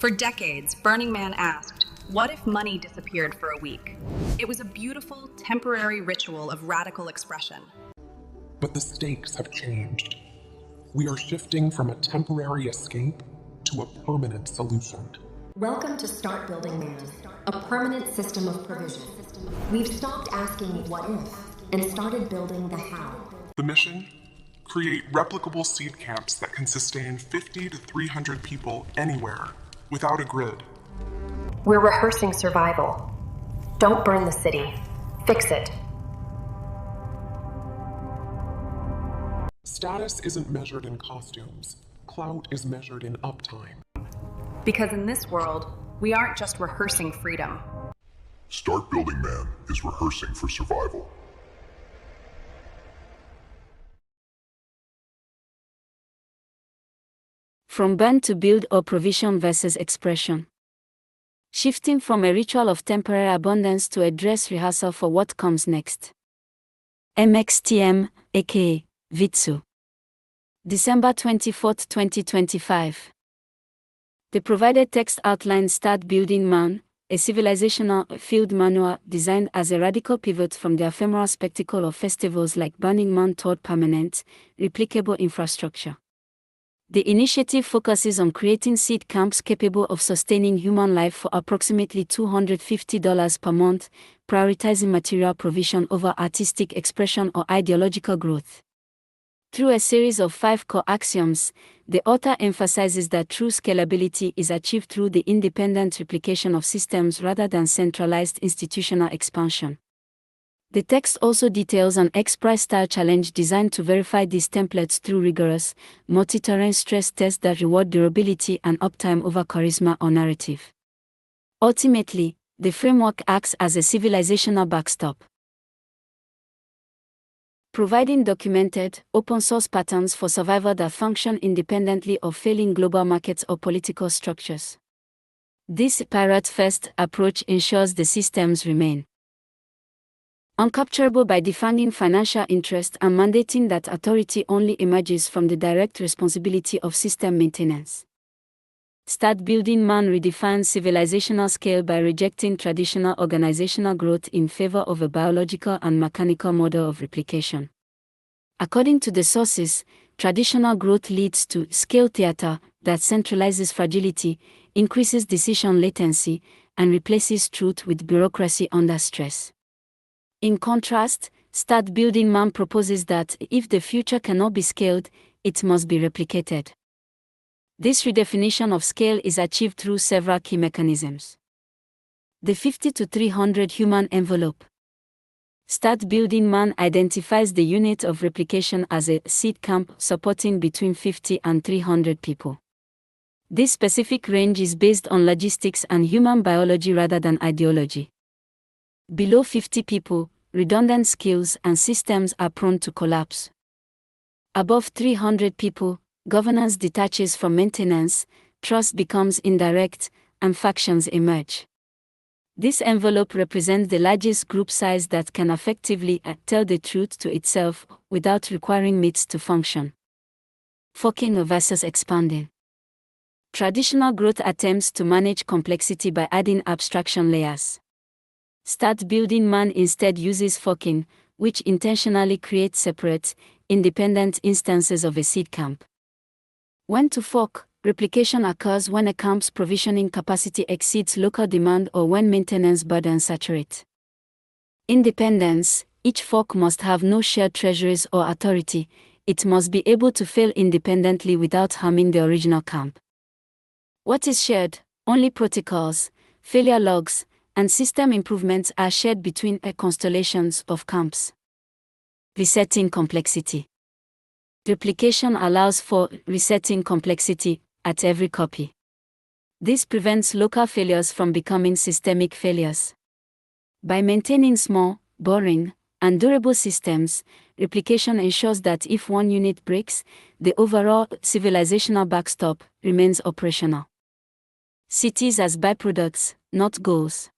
For decades, Burning Man asked, what if money disappeared for a week? It was a beautiful, temporary ritual of radical expression. But the stakes have changed. We are shifting from a temporary escape to a permanent solution. Welcome to Start Building Man, a permanent system of provision. We've stopped asking what if and started building the how. The mission? Create replicable seed camps that can sustain 50 to 300 people anywhere, without a grid. We're rehearsing survival. Don't burn the city. Fix it. Status isn't measured in costumes. Clout is measured in uptime. Because in this world, we aren't just rehearsing freedom. Start Building Man is rehearsing for survival. From burn to build or provision versus expression. Shifting from a ritual of temporary abundance to a dress rehearsal for what comes next. MXTM, aka Vitsu. December 24, 2025. The provided text outlines Start Building Man, a civilizational field manual designed as a radical pivot from the ephemeral spectacle of festivals like Burning Man toward permanent, replicable infrastructure. The initiative focuses on creating seed camps capable of sustaining human life for approximately $250 per month, prioritizing material provision over artistic expression or ideological growth. Through a series of 5 core axioms, the author emphasizes that true scalability is achieved through the independent replication of systems rather than centralized institutional expansion. The text also details an X-Prize style challenge designed to verify these templates through rigorous, multi-terrain stress tests that reward durability and uptime over charisma or narrative. Ultimately, the framework acts as a civilizational backstop, providing documented, open-source patterns for survival that function independently of failing global markets or political structures. This pirate-first approach ensures the systems remain uncapturable by defending financial interest and mandating that authority only emerges from the direct responsibility of system maintenance. Start Building Man redefines civilizational scale by rejecting traditional organizational growth in favor of a biological and mechanical model of replication. According to the sources, traditional growth leads to scale theater that centralizes fragility, increases decision latency, and replaces truth with bureaucracy under stress. In contrast, Start Building Man proposes that if the future cannot be scaled, it must be replicated. This redefinition of scale is achieved through several key mechanisms. The 50 to 300 human envelope. Start Building Man identifies the unit of replication as a seed camp supporting between 50 and 300 people. This specific range is based on logistics and human biology rather than ideology. Below 50 people, redundant skills and systems are prone to collapse. Above 300 people, governance detaches from maintenance, trust becomes indirect, and factions emerge. This envelope represents the largest group size that can effectively tell the truth to itself without requiring myths to function. Forking versus expanding. Traditional growth attempts to manage complexity by adding abstraction layers. Start Building Man instead uses forking, which intentionally creates separate, independent instances of a seed camp. When to fork, replication occurs when a camp's provisioning capacity exceeds local demand or when maintenance burdens saturate. Independence, each fork must have no shared treasuries or authority, it must be able to fail independently without harming the original camp. What is shared? Only protocols, failure logs, and system improvements are shared between constellations of camps. Resetting complexity. Replication allows for resetting complexity at every copy. This prevents local failures from becoming systemic failures. By maintaining small, boring, and durable systems, replication ensures that if one unit breaks, the overall civilizational backstop remains operational. Cities as byproducts, not goals.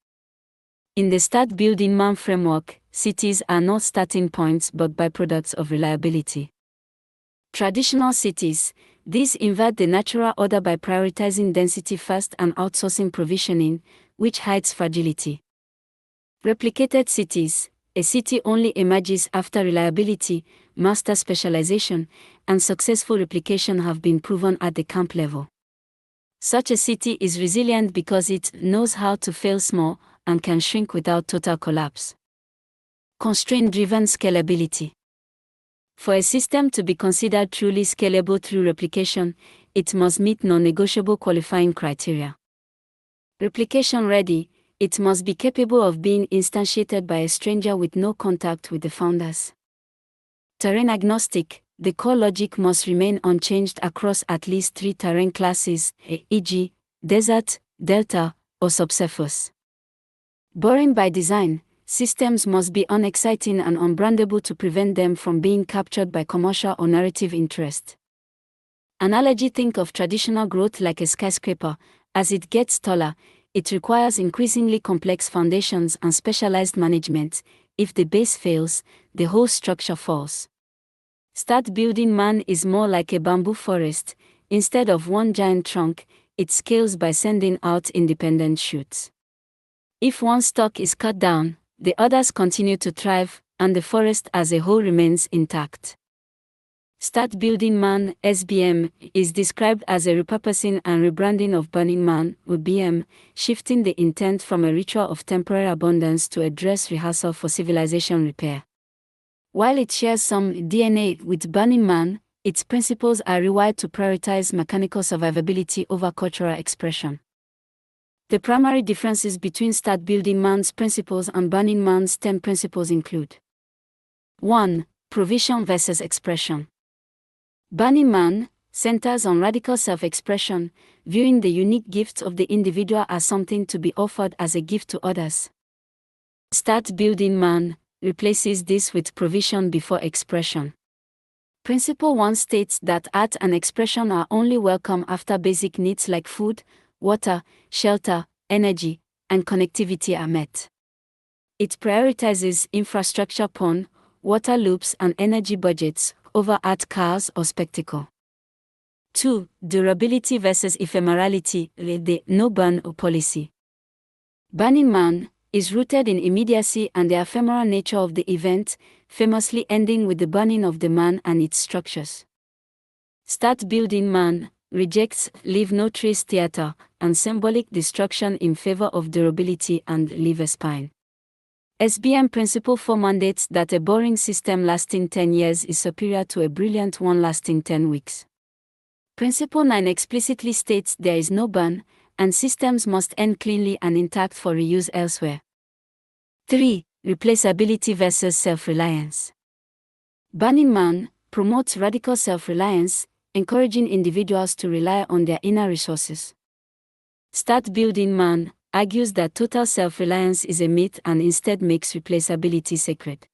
In the Start Building Man framework, cities are not starting points but byproducts of reliability. Traditional cities, These invert the natural order by prioritizing density first and outsourcing provisioning, which hides fragility. Replicated cities. A city only emerges after reliability, master specialization, and successful replication have been proven at the camp level. Such a city is resilient because it knows how to fail small and can shrink without total collapse. Constraint-driven scalability. For a system to be considered truly scalable through replication, it must meet non-negotiable qualifying criteria. Replication-ready, it must be capable of being instantiated by a stranger with no contact with the founders. Terrain agnostic, the core logic must remain unchanged across at least 3 terrain classes, e.g., desert, delta, or subsurface. Boring by design, systems must be unexciting and unbrandable to prevent them from being captured by commercial or narrative interest. Analogy: think of traditional growth like a skyscraper. As it gets taller, it requires increasingly complex foundations and specialized management. If the base fails, the whole structure falls. Start building man is more like a bamboo forest. Instead of one giant trunk, it scales by sending out independent shoots. If one stalk is cut down, the others continue to thrive, and the forest as a whole remains intact. Start Building Man (SBM) is described as a repurposing and rebranding of Burning Man (BM), shifting the intent from a ritual of temporary abundance to a dress rehearsal for civilization repair. While it shares some DNA with Burning Man, its principles are rewired to prioritize mechanical survivability over cultural expression. The primary differences between Start Building Man's principles and Burning Man's 10 principles include: 1. Provision versus expression. Burning Man centers on radical self-expression, viewing the unique gifts of the individual as something to be offered as a gift to others. Start Building Man replaces this with provision before expression. Principle 1 states that art and expression are only welcome after basic needs like food, water, shelter, energy, and connectivity are met. It prioritizes infrastructure porn, water loops, and energy budgets over art, cars, or spectacle. 2. Durability versus ephemerality, the no-burn policy. Burning Man is rooted in immediacy and the ephemeral nature of the event, famously ending with the burning of the man and its structures. Start Building Man rejects leave no trace theater and symbolic destruction in favor of durability and leave a spine. SBM Principle 4 mandates that a boring system lasting 10 years is superior to a brilliant one lasting 10 weeks. Principle 9 explicitly states there is no burn, and systems must end cleanly and intact for reuse elsewhere. 3. Replaceability versus self-reliance. Burning Man promotes radical self-reliance, encouraging individuals to rely on their inner resources. Start Building Man argues that total self-reliance is a myth and instead makes replaceability sacred.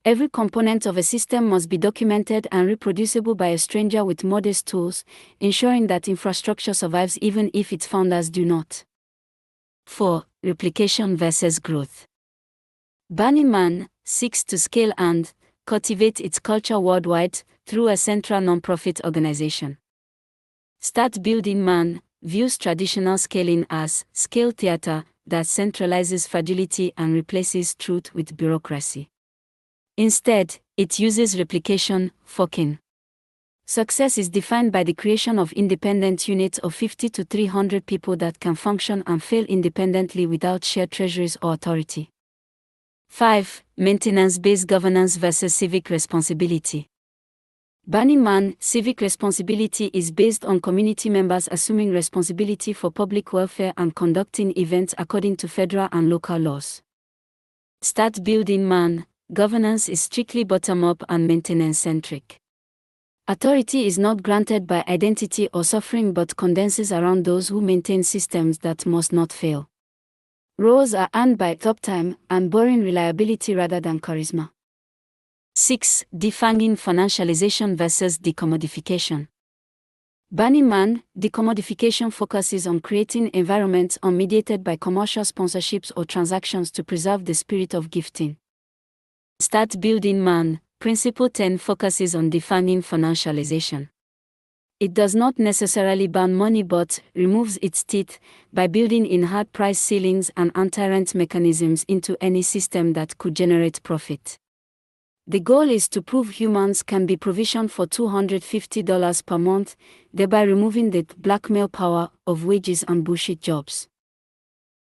Every component of a system must be documented and reproducible by a stranger with modest tools, ensuring that infrastructure survives even if its founders do not. 4. Replication versus growth. Burning Man seeks to scale and cultivate its culture worldwide through a central non-profit organization. Start Building Man views traditional scaling as scale theater that centralizes fragility and replaces truth with bureaucracy. Instead, it uses replication, forking. Success is defined by the creation of independent units of 50 to 300 people that can function and fail independently without shared treasuries or authority. 5. Maintenance-based governance versus civic responsibility. Burning Man civic responsibility is based on community members assuming responsibility for public welfare and conducting events according to federal and local laws. Start Building Man governance is strictly bottom-up and maintenance-centric. Authority is not granted by identity or suffering but condenses around those who maintain systems that must not fail. Roles are earned by uptime and boring reliability rather than charisma. 6. Defanging financialization versus decommodification. Burning Man decommodification focuses on creating environments unmediated by commercial sponsorships or transactions to preserve the spirit of gifting. Start Building Man Principle 10 focuses on defanging financialization. It does not necessarily ban money but removes its teeth by building in hard price ceilings and anti-rent mechanisms into any system that could generate profit. The goal is to prove humans can be provisioned for $250 per month, thereby removing the blackmail power of wages and bullshit jobs.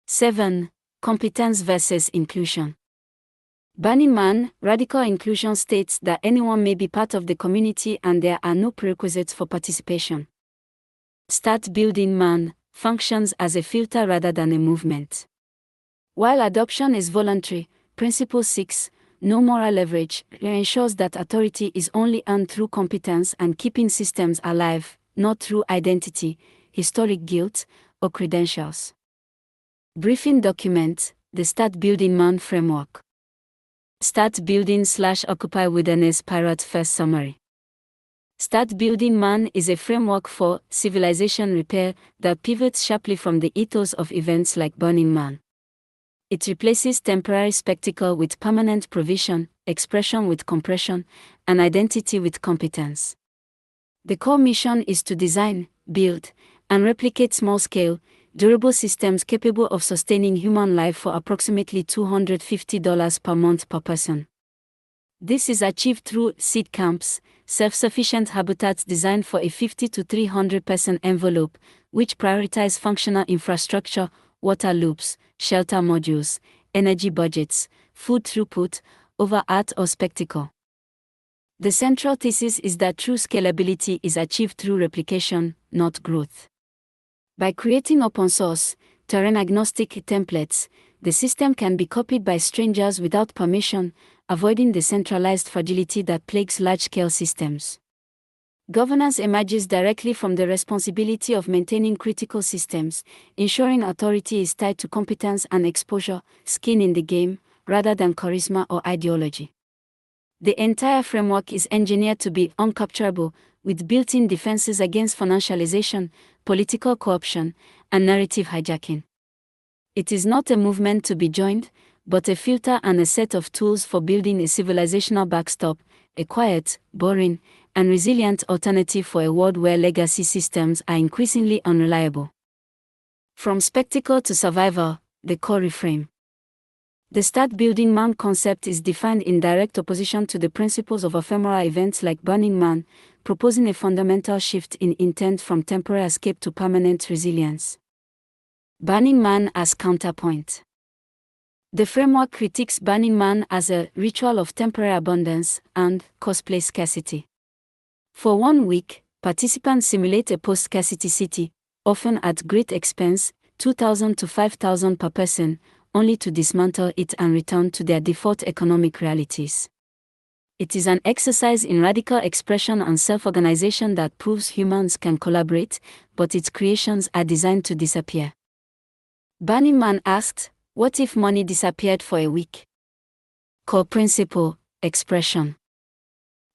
7. Competence versus inclusion. Burning Man, radical inclusion states that anyone may be part of the community and there are no prerequisites for participation. Start Building Man functions as a filter rather than a movement. While adoption is voluntary, Principle 6, no moral leverage, ensures that authority is only earned through competence and keeping systems alive, not through identity, historic guilt, or credentials. Briefing document, the Start Building Man framework. Start Building/Occupy Wilderness Pirate First Summary. Start Building Man is a framework for civilization repair that pivots sharply from the ethos of events like Burning Man. It replaces temporary spectacle with permanent provision, expression with compression, and identity with competence. The core mission is to design, build, and replicate small-scale, durable systems capable of sustaining human life for approximately $250 per month per person. This is achieved through seed camps, self-sufficient habitats designed for a 50 to 300 person envelope, which prioritize functional infrastructure, water loops, shelter modules, energy budgets, food throughput, over art or spectacle. The central thesis is that true scalability is achieved through replication, not growth. By creating open-source, terrain-agnostic templates, the system can be copied by strangers without permission, avoiding the centralized fragility that plagues large-scale systems. Governance emerges directly from the responsibility of maintaining critical systems, ensuring authority is tied to competence and exposure, skin in the game, rather than charisma or ideology. The entire framework is engineered to be uncapturable, with built-in defenses against financialization, political co-option, and narrative hijacking. It is not a movement to be joined, but a filter and a set of tools for building a civilizational backstop, a quiet, boring, and resilient alternative for a world where legacy systems are increasingly unreliable. From spectacle to survival, the core reframe. The Start Building Man concept is defined in direct opposition to the principles of ephemeral events like Burning Man, proposing a fundamental shift in intent from temporary escape to permanent resilience. Burning Man as counterpoint. The framework critiques Burning Man as a ritual of temporary abundance and cosplay scarcity. For 1 week, participants simulate a post-scarcity city, often at great expense, $2,000 to $5,000 per person, only to dismantle it and return to their default economic realities. It is an exercise in radical expression and self-organization that proves humans can collaborate, but its creations are designed to disappear. Burning Man asked, what if money disappeared for a week? Core principle, expression.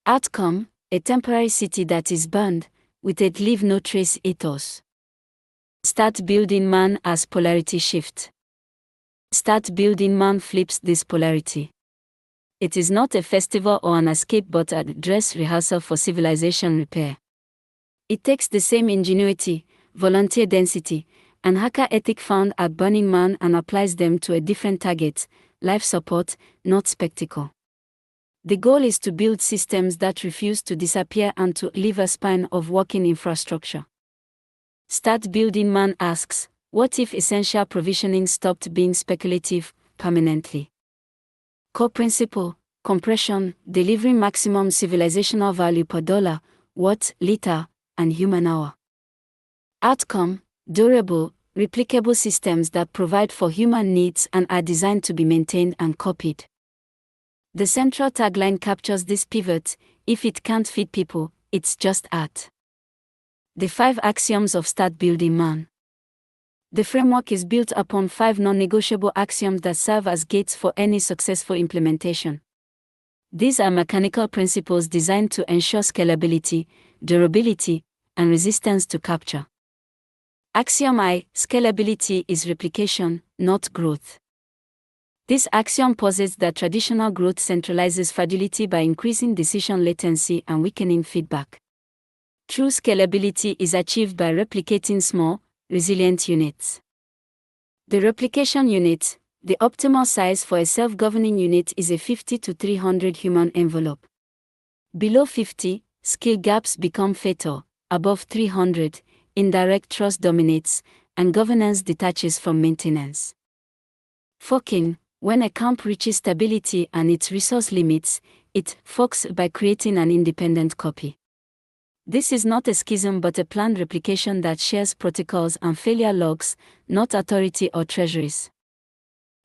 Outcome, a temporary city that is burned, with a leave no trace ethos. Start Building Man as polarity shift. Start Building Man flips this polarity. It is not a festival or an escape but a dress rehearsal for civilization repair. It takes the same ingenuity, volunteer density, and hacker ethic found at Burning Man and applies them to a different target, life support, not spectacle. The goal is to build systems that refuse to disappear and to leave a spine of working infrastructure. Start Building Man asks, what if essential provisioning stopped being speculative permanently? Core principle, compression, delivering maximum civilizational value per dollar, watt, liter, and human hour. Outcome, durable, replicable systems that provide for human needs and are designed to be maintained and copied. The central tagline captures this pivot: if it can't feed people, it's just art. The 5 axioms of Start Building Man. The framework is built upon 5 non-negotiable axioms that serve as gates for any successful implementation. These are mechanical principles designed to ensure scalability, durability, and resistance to capture. Axiom I: scalability is replication, not growth. This axiom posits that traditional growth centralizes fragility by increasing decision latency and weakening feedback. True scalability is achieved by replicating small, resilient units. The replication unit, the optimal size for a self-governing unit, is a 50 to 300 human envelope. Below 50, skill gaps become fatal. Above 300, indirect trust dominates, and governance detaches from maintenance. Forking: when a camp reaches stability and its resource limits, it forks by creating an independent copy. This is not a schism but a planned replication that shares protocols and failure logs, not authority or treasuries.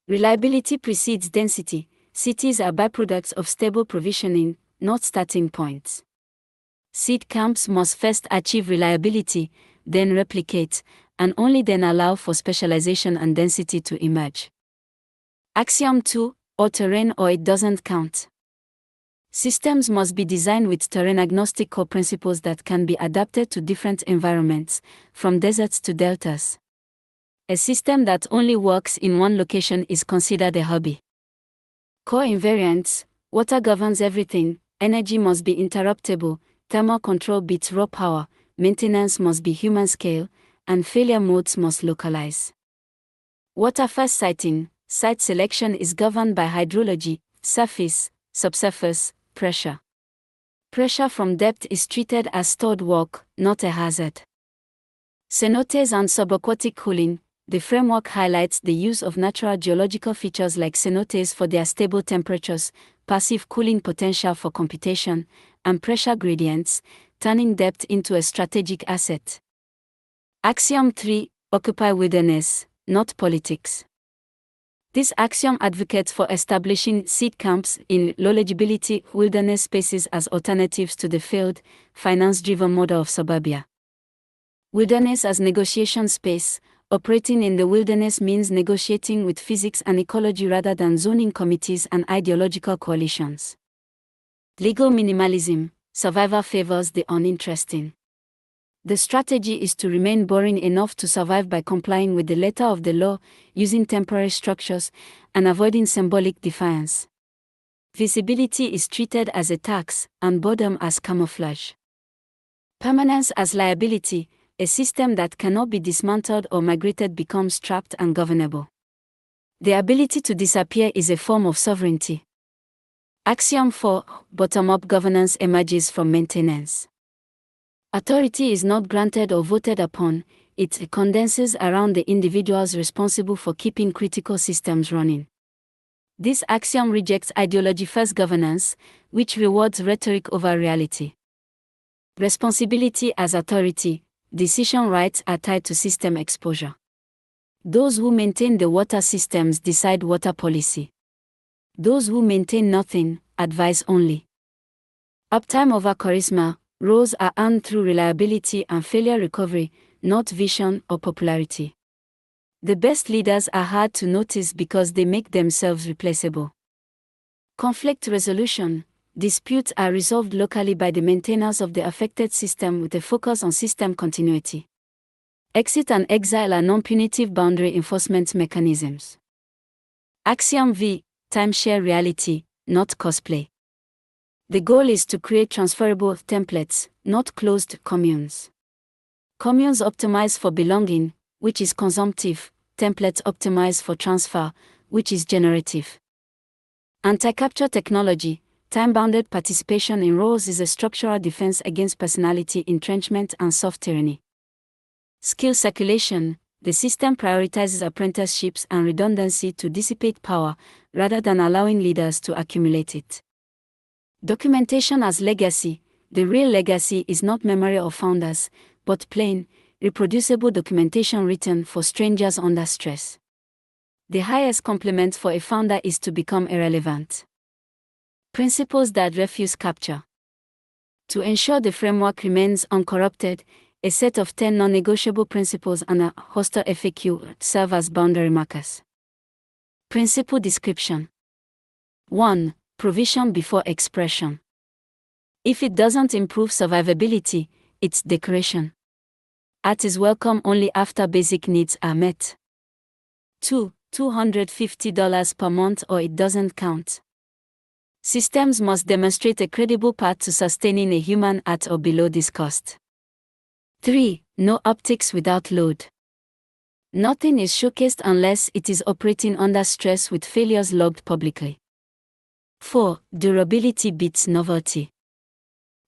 Reliability precedes density. Cities are byproducts of stable provisioning, not starting points. Seed camps must first achieve reliability, then replicate, and only then allow for specialization and density to emerge. Axiom 2: or terrain or it doesn't count. Systems must be designed with terrain-agnostic core principles that can be adapted to different environments, from deserts to deltas. A system that only works in one location is considered a hobby. Core invariants: water governs everything, energy must be interruptible, thermal control beats raw power, maintenance must be human scale, and failure modes must localize. Water first siting: site selection is governed by hydrology, surface, subsurface, pressure. Pressure from depth is treated as stored work, not a hazard. Cenotes and subaquatic cooling: the framework highlights the use of natural geological features like cenotes for their stable temperatures, passive cooling potential for computation, and pressure gradients, turning depth into a strategic asset. Axiom 3: occupy wilderness, not politics. This axiom advocates for establishing seed camps in low-legibility wilderness spaces as alternatives to the failed, finance-driven model of suburbia. Wilderness as negotiation space: operating in the wilderness means negotiating with physics and ecology rather than zoning committees and ideological coalitions. Legal minimalism: survivor favors the uninteresting. The strategy is to remain boring enough to survive by complying with the letter of the law, using temporary structures, and avoiding symbolic defiance. Visibility is treated as a tax, and boredom as camouflage. Permanence as liability: a system that cannot be dismantled or migrated becomes trapped and governable. The ability to disappear is a form of sovereignty. Axiom 4: bottom-up governance emerges from maintenance. Authority is not granted or voted upon, it condenses around the individuals responsible for keeping critical systems running. This axiom rejects ideology-first governance, which rewards rhetoric over reality. Responsibility as authority: decision rights are tied to system exposure. Those who maintain the water systems decide water policy. Those who maintain nothing, advise only. Uptime over charisma: roles are earned through reliability and failure recovery, not vision or popularity. The best leaders are hard to notice because they make themselves replaceable. Conflict resolution: disputes are resolved locally by the maintainers of the affected system with a focus on system continuity. Exit and exile are non-punitive boundary enforcement mechanisms. Axiom V: timeshare reality, not cosplay. The goal is to create transferable templates, not closed communes. Communes optimize for belonging, which is consumptive; templates optimize for transfer, which is generative. Anti-capture technology: time-bounded participation in roles is a structural defense against personality entrenchment and soft tyranny. Skill circulation: the system prioritizes apprenticeships and redundancy to dissipate power, rather than allowing leaders to accumulate it. Documentation as legacy: the real legacy is not memory of founders, but plain, reproducible documentation written for strangers under stress. The highest compliment for a founder is to become irrelevant. Principles that refuse capture. To ensure the framework remains uncorrupted, a set of 10 non-negotiable principles and a hostile FAQ serve as boundary markers. Principle description. 1. Provision before expression. If it doesn't improve survivability, it's decoration. Art is welcome only after basic needs are met. 2. $250 per month or it doesn't count. Systems must demonstrate a credible path to sustaining a human at or below this cost. 3. No optics without load. Nothing is showcased unless it is operating under stress with failures logged publicly. 4. Durability beats novelty.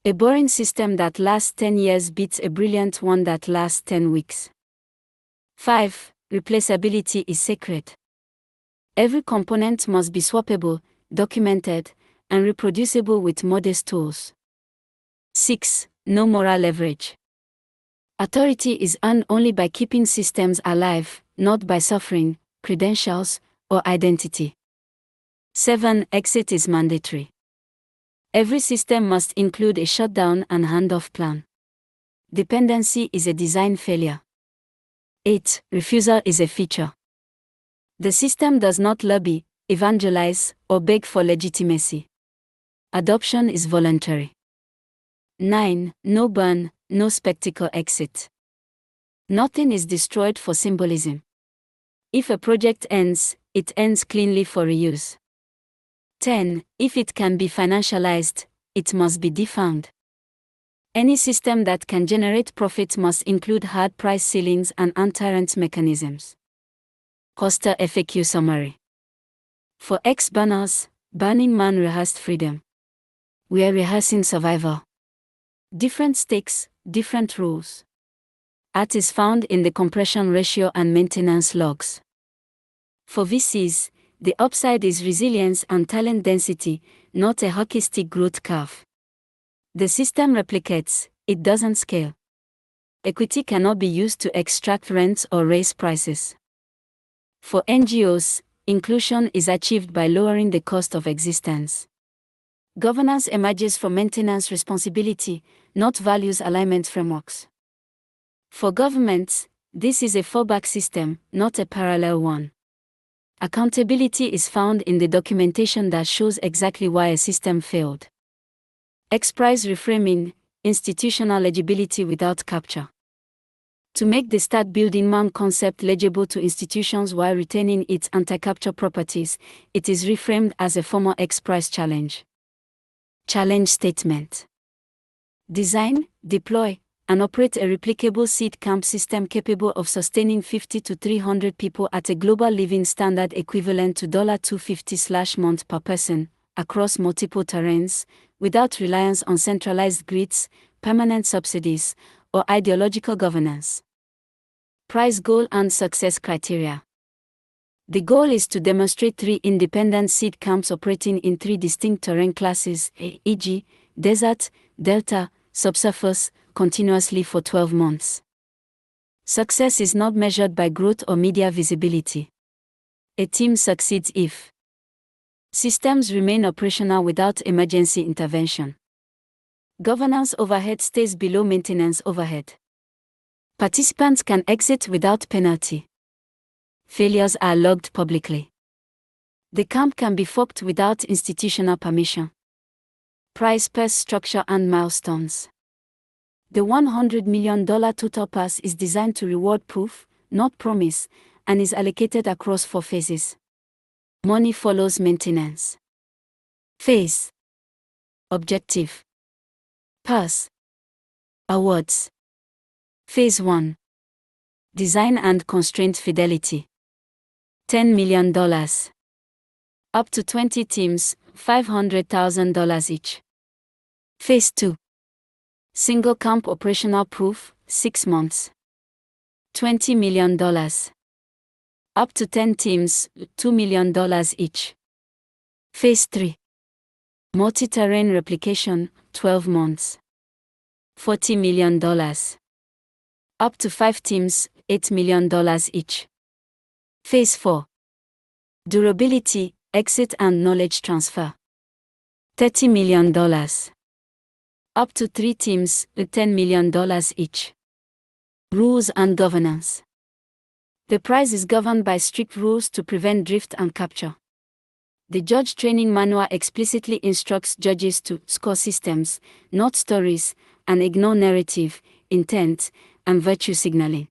A boring system that lasts 10 years beats a brilliant one that lasts 10 weeks. 5. Replaceability is sacred. Every component must be swappable, documented, and reproducible with modest tools. 6. No moral leverage. Authority is earned only by keeping systems alive, not by suffering, credentials, or identity. 7. Exit is mandatory. Every system must include a shutdown and handoff plan. Dependency is a design failure. 8. Refusal is a feature. The system does not lobby, evangelize, or beg for legitimacy. Adoption is voluntary. 9. No burn, no spectacle exit. Nothing is destroyed for symbolism. If a project ends, it ends cleanly for reuse. 10. If it can be financialized, it must be defound. Any system that can generate profit must include hard price ceilings and anti-rent mechanisms. Costa FAQ summary. For ex-banners, Burning Man rehearsed freedom. We are rehearsing survival. Different stakes, different rules. Art is found in the compression ratio and maintenance logs. For VCs, the upside is resilience and talent density, not a hockey stick growth curve. The system replicates, it doesn't scale. Equity cannot be used to extract rents or raise prices. For NGOs, inclusion is achieved by lowering the cost of existence. Governance emerges from maintenance responsibility, not values alignment frameworks. For governments, this is a fallback system, not a parallel one. Accountability is found in the documentation that shows exactly why a system failed. X-Prize reframing, institutional legibility without capture. To make the Start Building Man concept legible to institutions while retaining its anti-capture properties, it is reframed as a formal X-Prize challenge. Challenge statement. Design, deploy, and operate a replicable seed camp system capable of sustaining 50 to 300 people at a global living standard equivalent to $250/month per person, across multiple terrains, without reliance on centralized grids, permanent subsidies, or ideological governance. Prize goal and success criteria. The goal is to demonstrate 3 independent seed camps operating in 3 distinct terrain classes, e.g., desert, delta, subsurface, continuously for 12 months. Success is not measured by growth or media visibility. A team succeeds if systems remain operational without emergency intervention. Governance overhead stays below maintenance overhead. Participants can exit without penalty. Failures are logged publicly. The camp can be forked without institutional permission. Prize purse structure and milestones. The $100 million total pass is designed to reward proof, not promise, and is allocated across 4 phases. Money follows maintenance. Phase. Objective. Pass. Awards. Phase 1. Design and constraint fidelity. $10 million. Up to 20 teams, $500,000 each. Phase 2. Single camp operational proof, 6 months. $20 million. Up to 10 teams, $2 million each. Phase 3. Multi-terrain replication, 12 months. $40 million. Up to 5 teams, $8 million each. Phase 4. Durability, exit and knowledge transfer. $30 million. Up to 3 teams, $10 million each. Rules and governance. The prize is governed by strict rules to prevent drift and capture. The Judge Training Manual explicitly instructs judges to score systems, not stories, and ignore narrative, intent, and virtue signaling.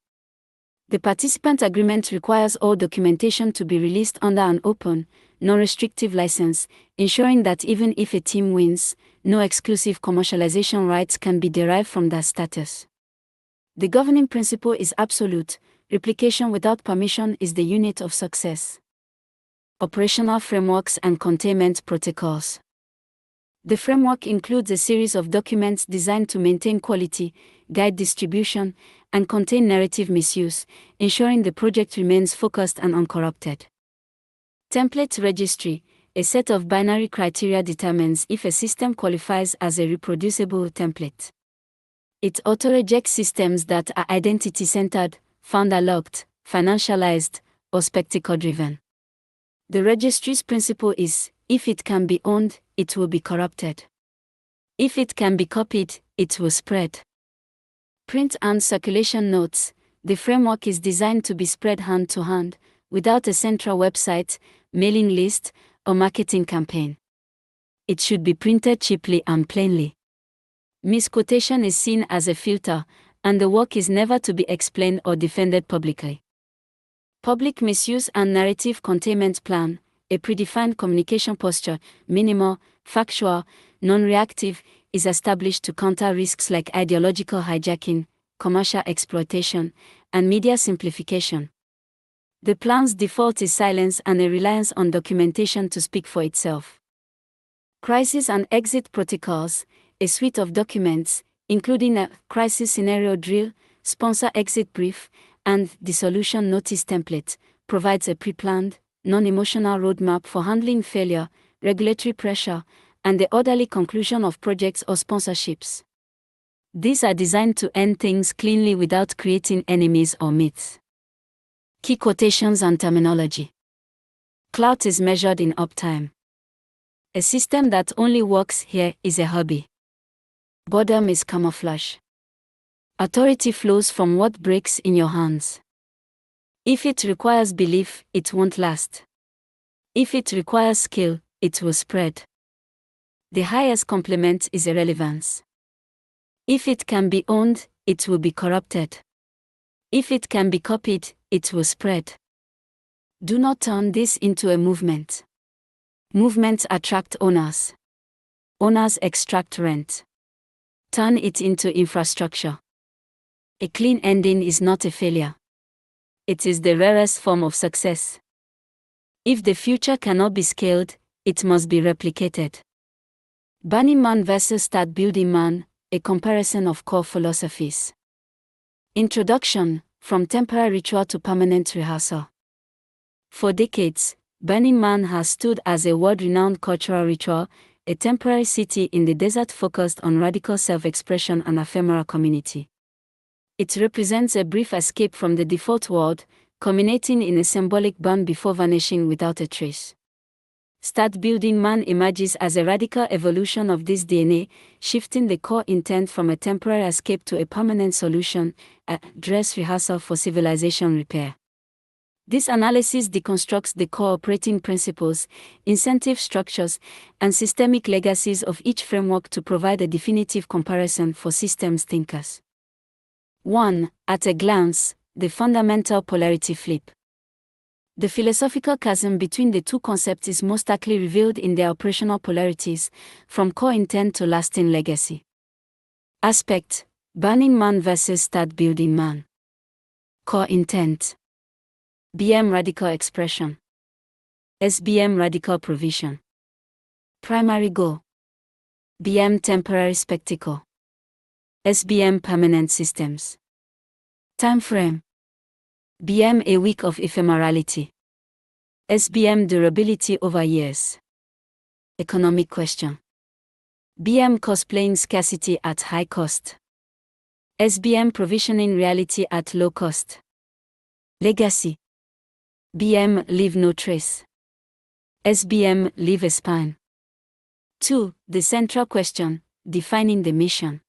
The participant agreement requires all documentation to be released under an open, non-restrictive license, ensuring that even if a team wins, no exclusive commercialization rights can be derived from that status. The governing principle is absolute. Replication without permission is the unit of success. Operational frameworks and containment protocols. The framework includes a series of documents designed to maintain quality, guide distribution, and contain narrative misuse, ensuring the project remains focused and uncorrupted. Template registry. A set of binary criteria determines if a system qualifies as a reproducible template. It auto-rejects systems that are identity-centered, founder-locked, financialized, or spectacle-driven. The registry's principle is, if it can be owned, it will be corrupted. If it can be copied, it will spread. Print and circulation notes. The framework is designed to be spread hand-to-hand, without a central website, mailing list, or marketing campaign. It should be printed cheaply and plainly. Misquotation is seen as a filter, and the work is never to be explained or defended publicly. Public misuse and narrative containment plan. A predefined communication posture, minimal, factual, non-reactive, is established to counter risks like ideological hijacking, commercial exploitation, and media simplification. The plan's default is silence and a reliance on documentation to speak for itself. Crisis and exit protocols. A suite of documents, including a crisis scenario drill, sponsor exit brief, and dissolution notice template, provides a pre-planned, non-emotional roadmap for handling failure, regulatory pressure, and the orderly conclusion of projects or sponsorships. These are designed to end things cleanly without creating enemies or myths. Key quotations and terminology. Clout is measured in uptime. A system that only works here is a hobby. Boredom is camouflage. Authority flows from what breaks in your hands. If it requires belief, it won't last. If it requires skill, it will spread. The highest complement is irrelevance. If it can be owned, it will be corrupted. If it can be copied, it will spread. Do not turn this into a movement. Movements attract owners. Owners extract rent. Turn it into infrastructure. A clean ending is not a failure. It is the rarest form of success. If the future cannot be scaled, it must be replicated. Burning Man vs. Start Building Man, a comparison of core philosophies. Introduction, from temporary ritual to permanent rehearsal. For decades, Burning Man has stood as a world-renowned cultural ritual, a temporary city in the desert focused on radical self-expression and ephemeral community. It represents a brief escape from the default world, culminating in a symbolic burn before vanishing without a trace. Start Building Man emerges as a radical evolution of this DNA, shifting the core intent from a temporary escape to a permanent solution, a dress rehearsal for civilization repair. This analysis deconstructs the core operating principles, incentive structures, and systemic legacies of each framework to provide a definitive comparison for systems thinkers. 1. At a glance, the fundamental polarity flip. The philosophical chasm between the two concepts is most starkly revealed in their operational polarities, from core intent to lasting legacy. Aspect: Burning Man vs. Start Building Man. Core intent: BM radical expression. SBM radical provision. Primary goal: BM temporary spectacle. SBM permanent systems. Time frame: BM a week of ephemerality. SBM durability over years. Economic question: BM cosplaying scarcity at high cost. SBM provisioning reality at low cost. Legacy: BM leave no trace. SBM leave a spine. 2. The central question, defining the mission.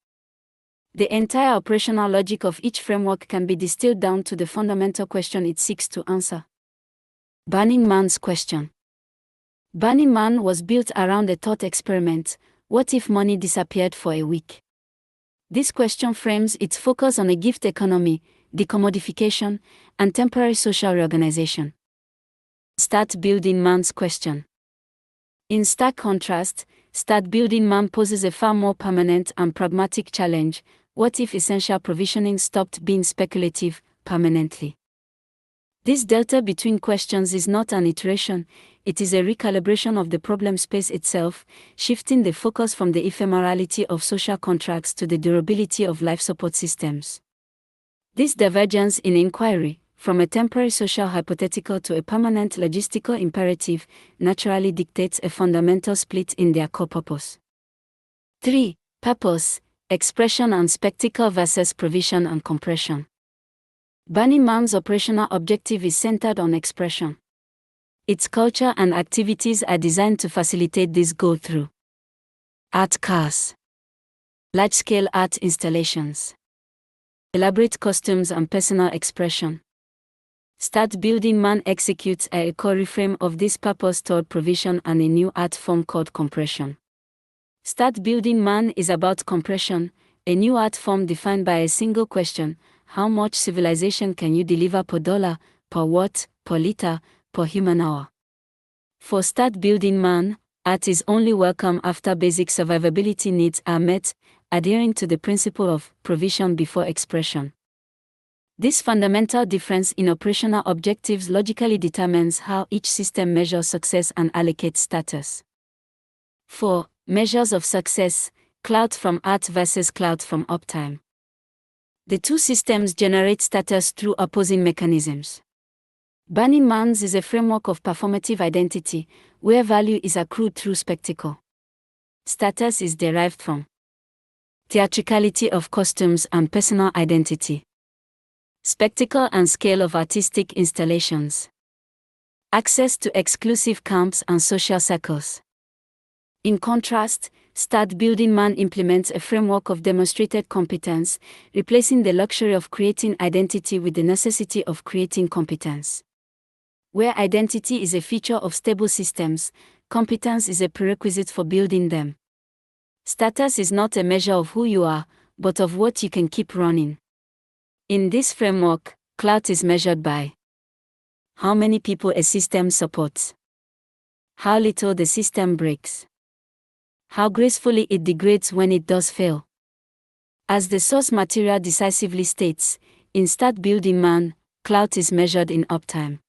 The entire operational logic of each framework can be distilled down to the fundamental question it seeks to answer. Burning Man's question. Burning Man was built around a thought experiment: what if money disappeared for a week? This question frames its focus on a gift economy, decommodification, and temporary social reorganization. Start Building Man's question. In stark contrast, Start Building Man poses a far more permanent and pragmatic challenge: What if essential provisioning stopped being speculative permanently? This delta between questions is not an iteration, it is a recalibration of the problem space itself, shifting the focus from the ephemerality of social contracts to the durability of life support systems. This divergence in inquiry, from a temporary social hypothetical to a permanent logistical imperative, naturally dictates a fundamental split in their core purpose. 3. Purpose, expression and spectacle versus provision and compression. Burning Man's operational objective is centered on expression. Its culture and activities are designed to facilitate this goal through art cars, large-scale art installations, elaborate costumes and personal expression. Start Building Man executes a core reframe of this purpose toward provision and a new art form called compression. Start Building Man is about compression, a new art form defined by a single question: how much civilization can you deliver per dollar, per watt, per liter, per human hour? For Start Building Man, art is only welcome after basic survivability needs are met, adhering to the principle of provision before expression. This fundamental difference in operational objectives logically determines how each system measures success and allocates status. 4. Measures of success, clout from art versus clout from uptime. The two systems generate status through opposing mechanisms. Burning Man's is a framework of performative identity, where value is accrued through spectacle. Status is derived from theatricality of costumes and personal identity, spectacle and scale of artistic installations, access to exclusive camps and social circles. In contrast, Start Building Man implements a framework of demonstrated competence, replacing the luxury of creating identity with the necessity of creating competence. Where identity is a feature of stable systems, competence is a prerequisite for building them. Status is not a measure of who you are, but of what you can keep running. In this framework, clout is measured by how many people a system supports, how little the system breaks, how gracefully it degrades when it does fail. As the source material decisively states, in Start Building Man, clout is measured in uptime.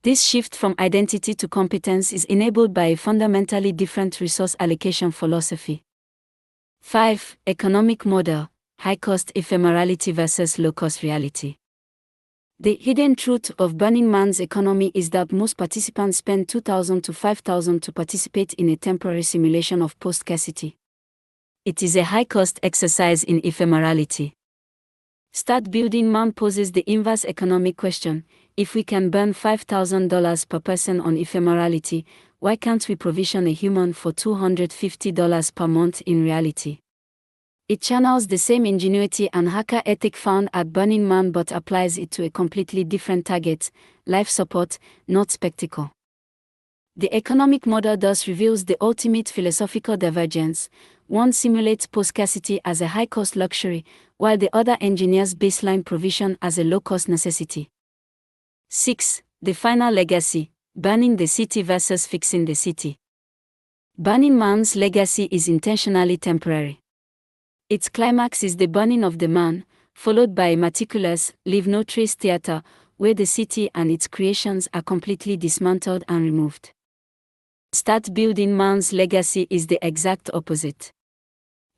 This shift from identity to competence is enabled by a fundamentally different resource allocation philosophy. 5. Economic model, high-cost ephemerality versus low-cost reality. The hidden truth of Burning Man's economy is that most participants spend $2,000 to $5,000 to participate in a temporary simulation of post-scarcity. It is a high-cost exercise in ephemerality. Start Building Man poses the inverse economic question: if we can burn $5,000 per person on ephemerality, why can't we provision a human for $250 per month in reality? It channels the same ingenuity and hacker ethic found at Burning Man but applies it to a completely different target: life support, not spectacle. The economic model thus reveals the ultimate philosophical divergence. One simulates post-scarcity as a high-cost luxury, while the other engineers baseline provision as a low-cost necessity. 6. The final legacy, burning the city versus fixing the city. Burning Man's legacy is intentionally temporary. Its climax is the burning of the man, followed by a meticulous, leave-no-trace theater, where the city and its creations are completely dismantled and removed. Start Building Man's legacy is the exact opposite.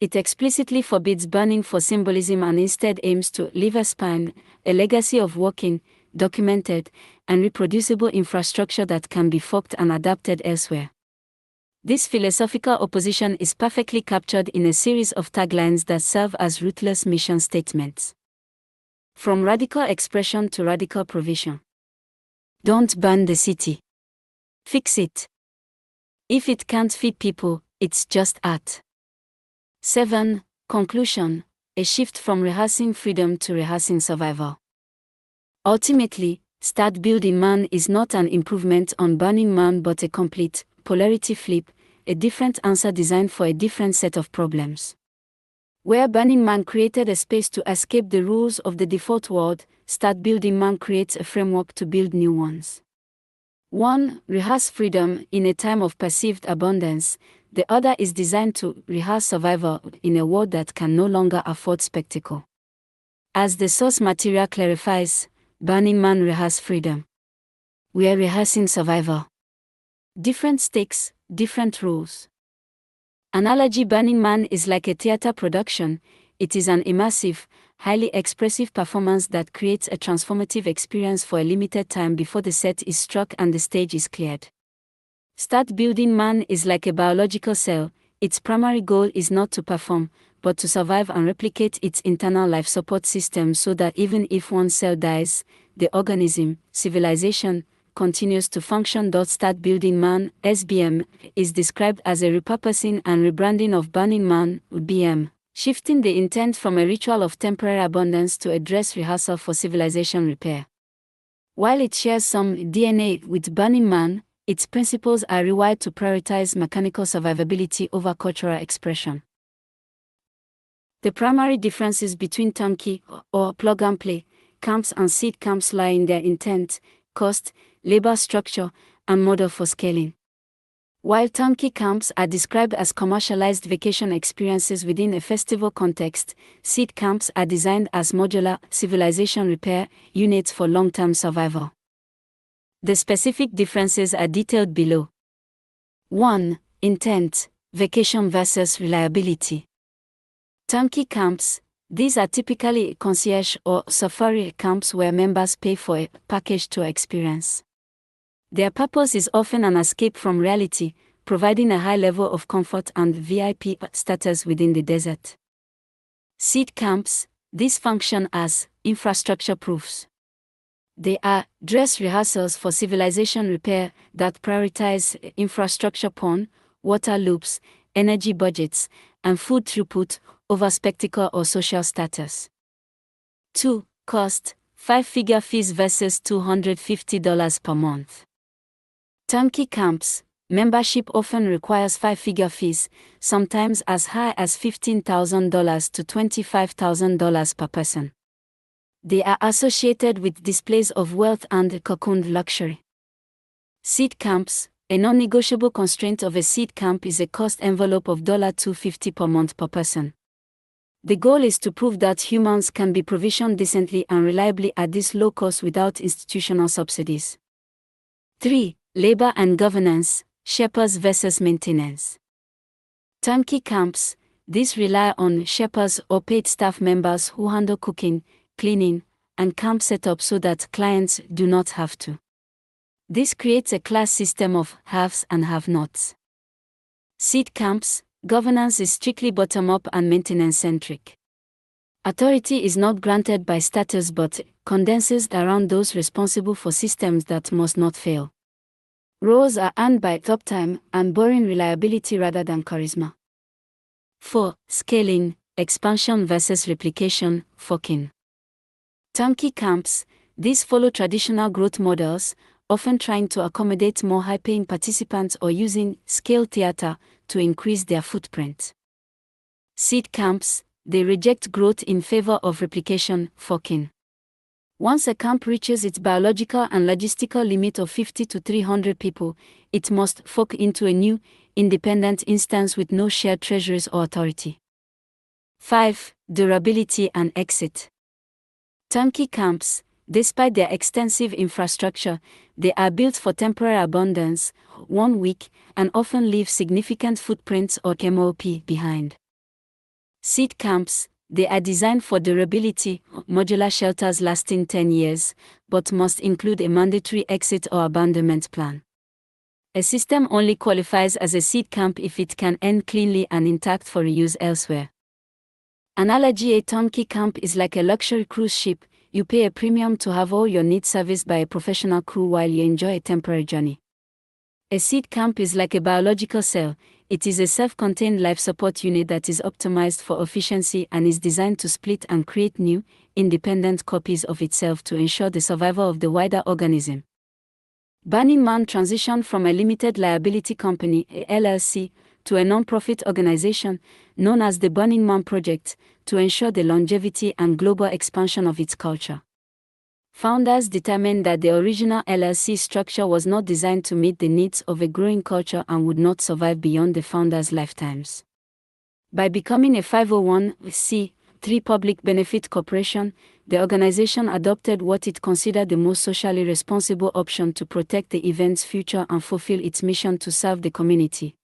It explicitly forbids burning for symbolism and instead aims to leave a spine, a legacy of working, documented, and reproducible infrastructure that can be forked and adapted elsewhere. This philosophical opposition is perfectly captured in a series of taglines that serve as ruthless mission statements. From radical expression to radical provision. Don't burn the city. Fix it. If it can't feed people, it's just art. 7. Conclusion: a shift from rehearsing freedom to rehearsing survival. Ultimately, Start Building Man is not an improvement on Burning Man but a complete polarity flip, a different answer designed for a different set of problems. Where Burning Man created a space to escape the rules of the default world, Start Building Man creates a framework to build new ones. 1. Rehearse freedom in a time of perceived abundance. The other is designed to rehearse survival in a world that can no longer afford spectacle. As the source material clarifies, Burning Man rehearse freedom. We are rehearsing survival. Different stakes, different rules. Analogy: Burning Man is like a theater production. It is an immersive, highly expressive performance that creates a transformative experience for a limited time before the set is struck and the stage is cleared. Start Building Man is like a biological cell. Its primary goal is not to perform, but to survive and replicate its internal life support system so that even if one cell dies, the organism, civilization, continues to function. Start Building Man, SBM, is described as a repurposing and rebranding of Burning Man, BM, shifting the intent from a ritual of temporary abundance to a dress rehearsal for civilization repair. While it shares some DNA with Burning Man, its principles are rewired to prioritize mechanical survivability over cultural expression. The primary differences between turnkey or plug-and-play camps and seed camps lie in their intent, cost, labor structure, and model for scaling. While turnkey camps are described as commercialized vacation experiences within a festival context, seed camps are designed as modular civilization repair units for long-term survival. The specific differences are detailed below. 1. Intent, vacation versus reliability. Turnkey camps. These are typically concierge or safari camps where members pay for a package tour experience. Their purpose is often an escape from reality, providing a high level of comfort and VIP status within the desert. Seed camps. These function as infrastructure proofs. They are dress rehearsals for civilization repair that prioritize infrastructure porn, water loops, energy budgets, and food throughput over spectacle or social status. 2. Cost: 5-figure fees versus $250 per month. Turnkey camps. Membership often requires 5-figure fees, sometimes as high as $15,000 to $25,000 per person. They are associated with displays of wealth and cocooned luxury. Seed camps. A non-negotiable constraint of a seed camp is a cost envelope of $250 per month per person. The goal is to prove that humans can be provisioned decently and reliably at this low cost without institutional subsidies. 3. Labor and governance, shepherds versus maintenance. Turnkey camps. These rely on shepherds or paid staff members who handle cooking, cleaning, and camp setup so that clients do not have to. This creates a class system of haves and have-nots. Seed camps. Governance is strictly bottom-up and maintenance-centric. Authority is not granted by status but condenses around those responsible for systems that must not fail. Roles are earned by uptime and boring reliability rather than charisma. 4. Scaling, expansion versus replication, forking. Turnkey camps. These follow traditional growth models, often trying to accommodate more high-paying participants or using scale theater to increase their footprint. Seed camps. They reject growth in favor of replication, forking. Once a camp reaches its biological and logistical limit of 50 to 300 people, it must fork into a new, independent instance with no shared treasuries or authority. 5. Durability and exit. Turnkey camps. Despite their extensive infrastructure, they are built for temporary abundance, 1 week, and often leave significant footprints or MOP behind. Seed camps. They are designed for durability, modular shelters lasting 10 years, but must include a mandatory exit or abandonment plan. A system only qualifies as a seed camp if it can end cleanly and intact for reuse elsewhere. Analogy: a turnkey camp is like a luxury cruise ship. You pay a premium to have all your needs serviced by a professional crew while you enjoy a temporary journey. A seed camp is like a biological cell. It is a self-contained life support unit that is optimized for efficiency and is designed to split and create new, independent copies of itself to ensure the survival of the wider organism. Burning Man transitioned from a limited liability company, LLC, to a non-profit organization known as the Burning Man Project to ensure the longevity and global expansion of its culture. Founders determined that the original LLC structure was not designed to meet the needs of a growing culture and would not survive beyond the founders' lifetimes. By becoming a 501c3 public benefit corporation, the organization adopted what it considered the most socially responsible option to protect the event's future and fulfill its mission to serve the community.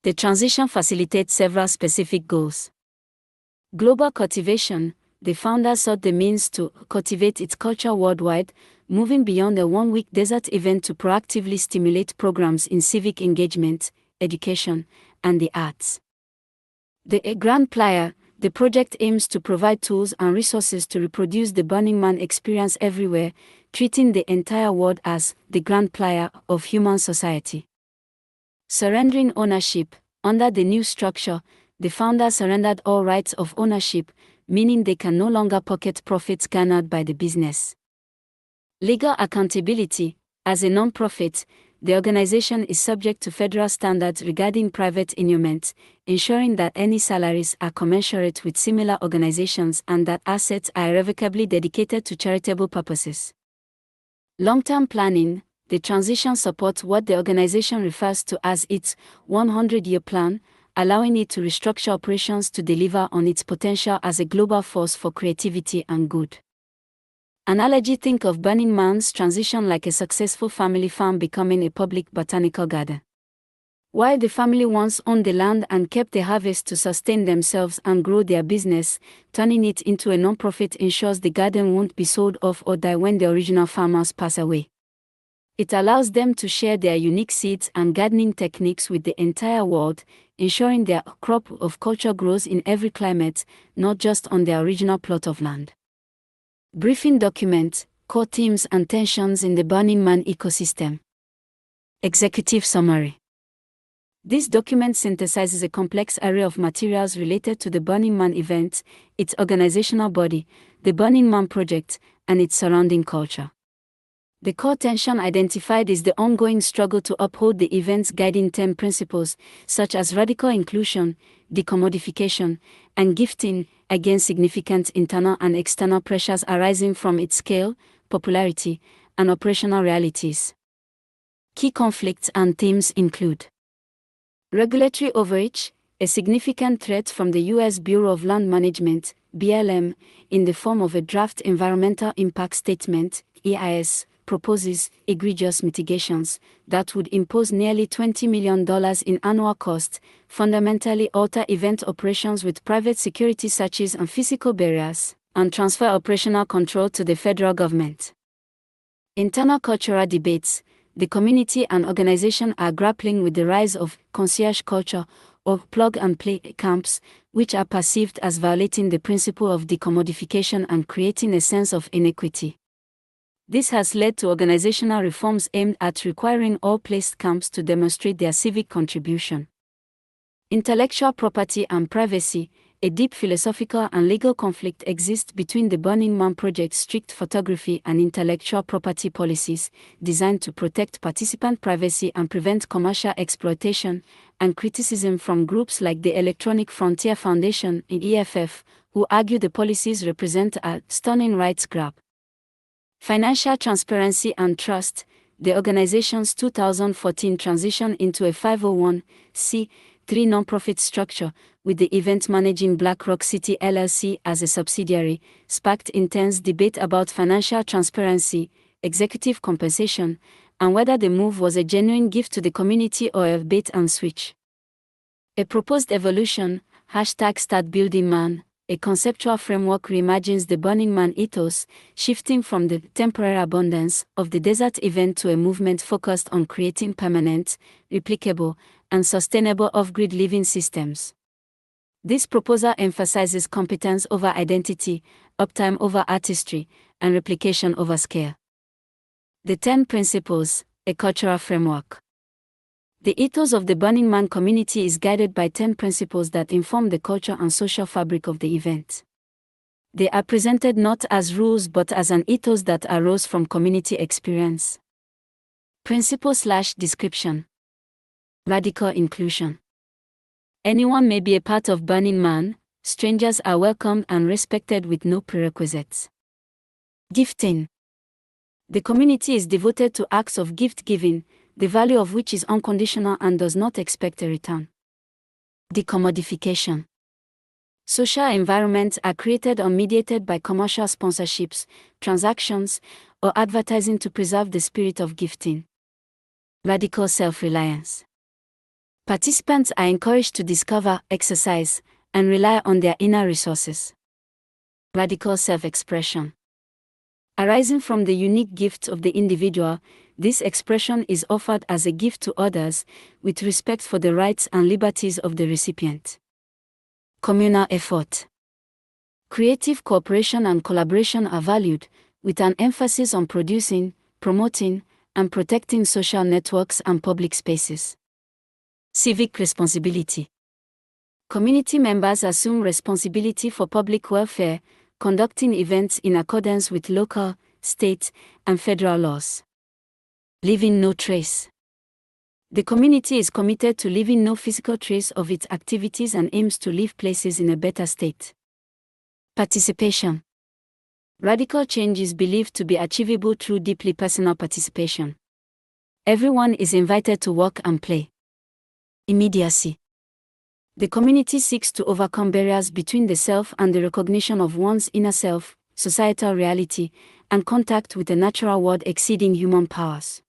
The transition facilitates several specific goals. Global cultivation. The founders sought the means to cultivate its culture worldwide, moving beyond a one-week desert event to proactively stimulate programs in civic engagement, education, and the arts. The Grand Playa. The project aims to provide tools and resources to reproduce the Burning Man experience everywhere, treating the entire world as the Grand Playa of human society. Surrendering ownership. Under the new structure, the founders surrendered all rights of ownership, meaning they can no longer pocket profits garnered by the business. Legal accountability. As a non-profit, the organization is subject to federal standards regarding private endowment, ensuring that any salaries are commensurate with similar organizations and that assets are irrevocably dedicated to charitable purposes. Long-term planning. The transition supports what the organization refers to as its 100-year plan, allowing it to restructure operations to deliver on its potential as a global force for creativity and good. Analogy. Think of Burning Man's transition like a successful family farm becoming a public botanical garden. While the family once owned the land and kept the harvest to sustain themselves and grow their business, turning it into a non-profit ensures the garden won't be sold off or die when the original farmers pass away. It allows them to share their unique seeds and gardening techniques with the entire world, ensuring their crop of culture grows in every climate, not just on their original plot of land. Briefing document, core themes and tensions in the Burning Man ecosystem. Executive summary. This document synthesizes a complex array of materials related to the Burning Man event, its organizational body, the Burning Man project, and its surrounding culture. The core tension identified is the ongoing struggle to uphold the event's guiding 10 principles, such as radical inclusion, decommodification, and gifting, against significant internal and external pressures arising from its scale, popularity, and operational realities. Key conflicts and themes include regulatory overreach, a significant threat from the U.S. Bureau of Land Management, BLM, in the form of a draft Environmental Impact Statement, EIS, proposes egregious mitigations that would impose nearly $20 million in annual cost, fundamentally alter event operations with private security searches and physical barriers, and transfer operational control to the federal government. Internal cultural debates. The community and organization are grappling with the rise of concierge culture, or plug-and-play camps, which are perceived as violating the principle of decommodification and creating a sense of inequity. This has led to organizational reforms aimed at requiring all placed camps to demonstrate their civic contribution. Intellectual property and privacy. A deep philosophical and legal conflict exists between the Burning Man project's strict photography and intellectual property policies, designed to protect participant privacy and prevent commercial exploitation, and criticism from groups like the Electronic Frontier Foundation, EFF, who argue the policies represent a stunning rights grab. Financial transparency and trust. The organization's 2014 transition into a 501c3 nonprofit structure, with the event managing Black Rock City LLC as a subsidiary, sparked intense debate about financial transparency, executive compensation, and whether the move was a genuine gift to the community or a bait and switch. A proposed evolution, #StartBuildingMan, a conceptual framework reimagines the Burning Man ethos, shifting from the temporary abundance of the desert event to a movement focused on creating permanent, replicable, and sustainable off-grid living systems. This proposal emphasizes competence over identity, uptime over artistry, and replication over scale. The 10 Principles, a cultural framework. The ethos of the Burning Man community is guided by 10 principles that inform the culture and social fabric of the event. They are presented not as rules but as an ethos that arose from community experience. Principle/description. Radical inclusion. Anyone may be a part of Burning Man, strangers are welcomed and respected with no prerequisites. Gifting. The community is devoted to acts of gift giving, the value of which is unconditional and does not expect a return. Decommodification. Social environments are created or mediated by commercial sponsorships, transactions, or advertising to preserve the spirit of gifting. Radical self-reliance. Participants are encouraged to discover, exercise, and rely on their inner resources. Radical self-expression. Arising from the unique gifts of the individual, this expression is offered as a gift to others, with respect for the rights and liberties of the recipient. Communal effort. Creative cooperation and collaboration are valued, with an emphasis on producing, promoting, and protecting social networks and public spaces. Civic responsibility. Community members assume responsibility for public welfare, conducting events in accordance with local, state, and federal laws. Leaving no trace. The community is committed to leaving no physical trace of its activities and aims to leave places in a better state. Participation. Radical change is believed to be achievable through deeply personal participation. Everyone is invited to work and play. Immediacy. The community seeks to overcome barriers between the self and the recognition of one's inner self, societal reality, and contact with the natural world exceeding human powers.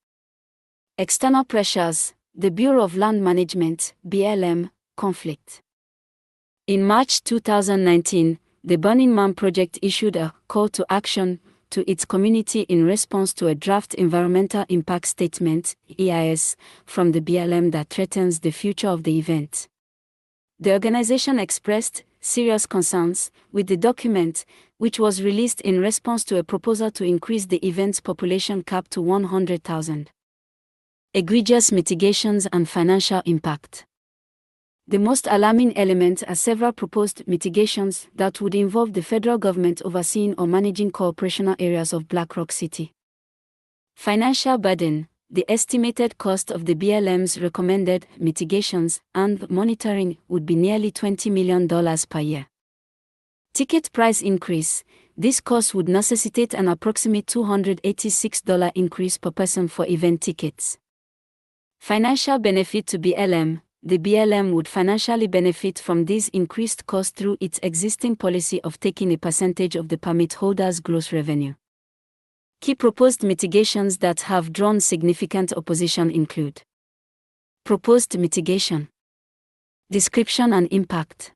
External pressures. The Bureau of Land Management, BLM, conflict. In March 2019, the Burning Man Project issued a call to action to its community in response to a draft Environmental Impact Statement, EIS, from the BLM that threatens the future of the event. The organization expressed serious concerns with the document, which was released in response to a proposal to increase the event's population cap to 100,000. Egregious mitigations and financial impact. The most alarming element are several proposed mitigations that would involve the federal government overseeing or managing corporational areas of Black Rock City. Financial burden. The estimated cost of the BLM's recommended mitigations and monitoring would be nearly $20 million per year. Ticket price increase. This cost would necessitate an approximate $286 increase per person for event tickets. Financial benefit to BLM. The BLM would financially benefit from this increased cost through its existing policy of taking a percentage of the permit holder's gross revenue. Key proposed mitigations that have drawn significant opposition include: proposed mitigation, description and impact,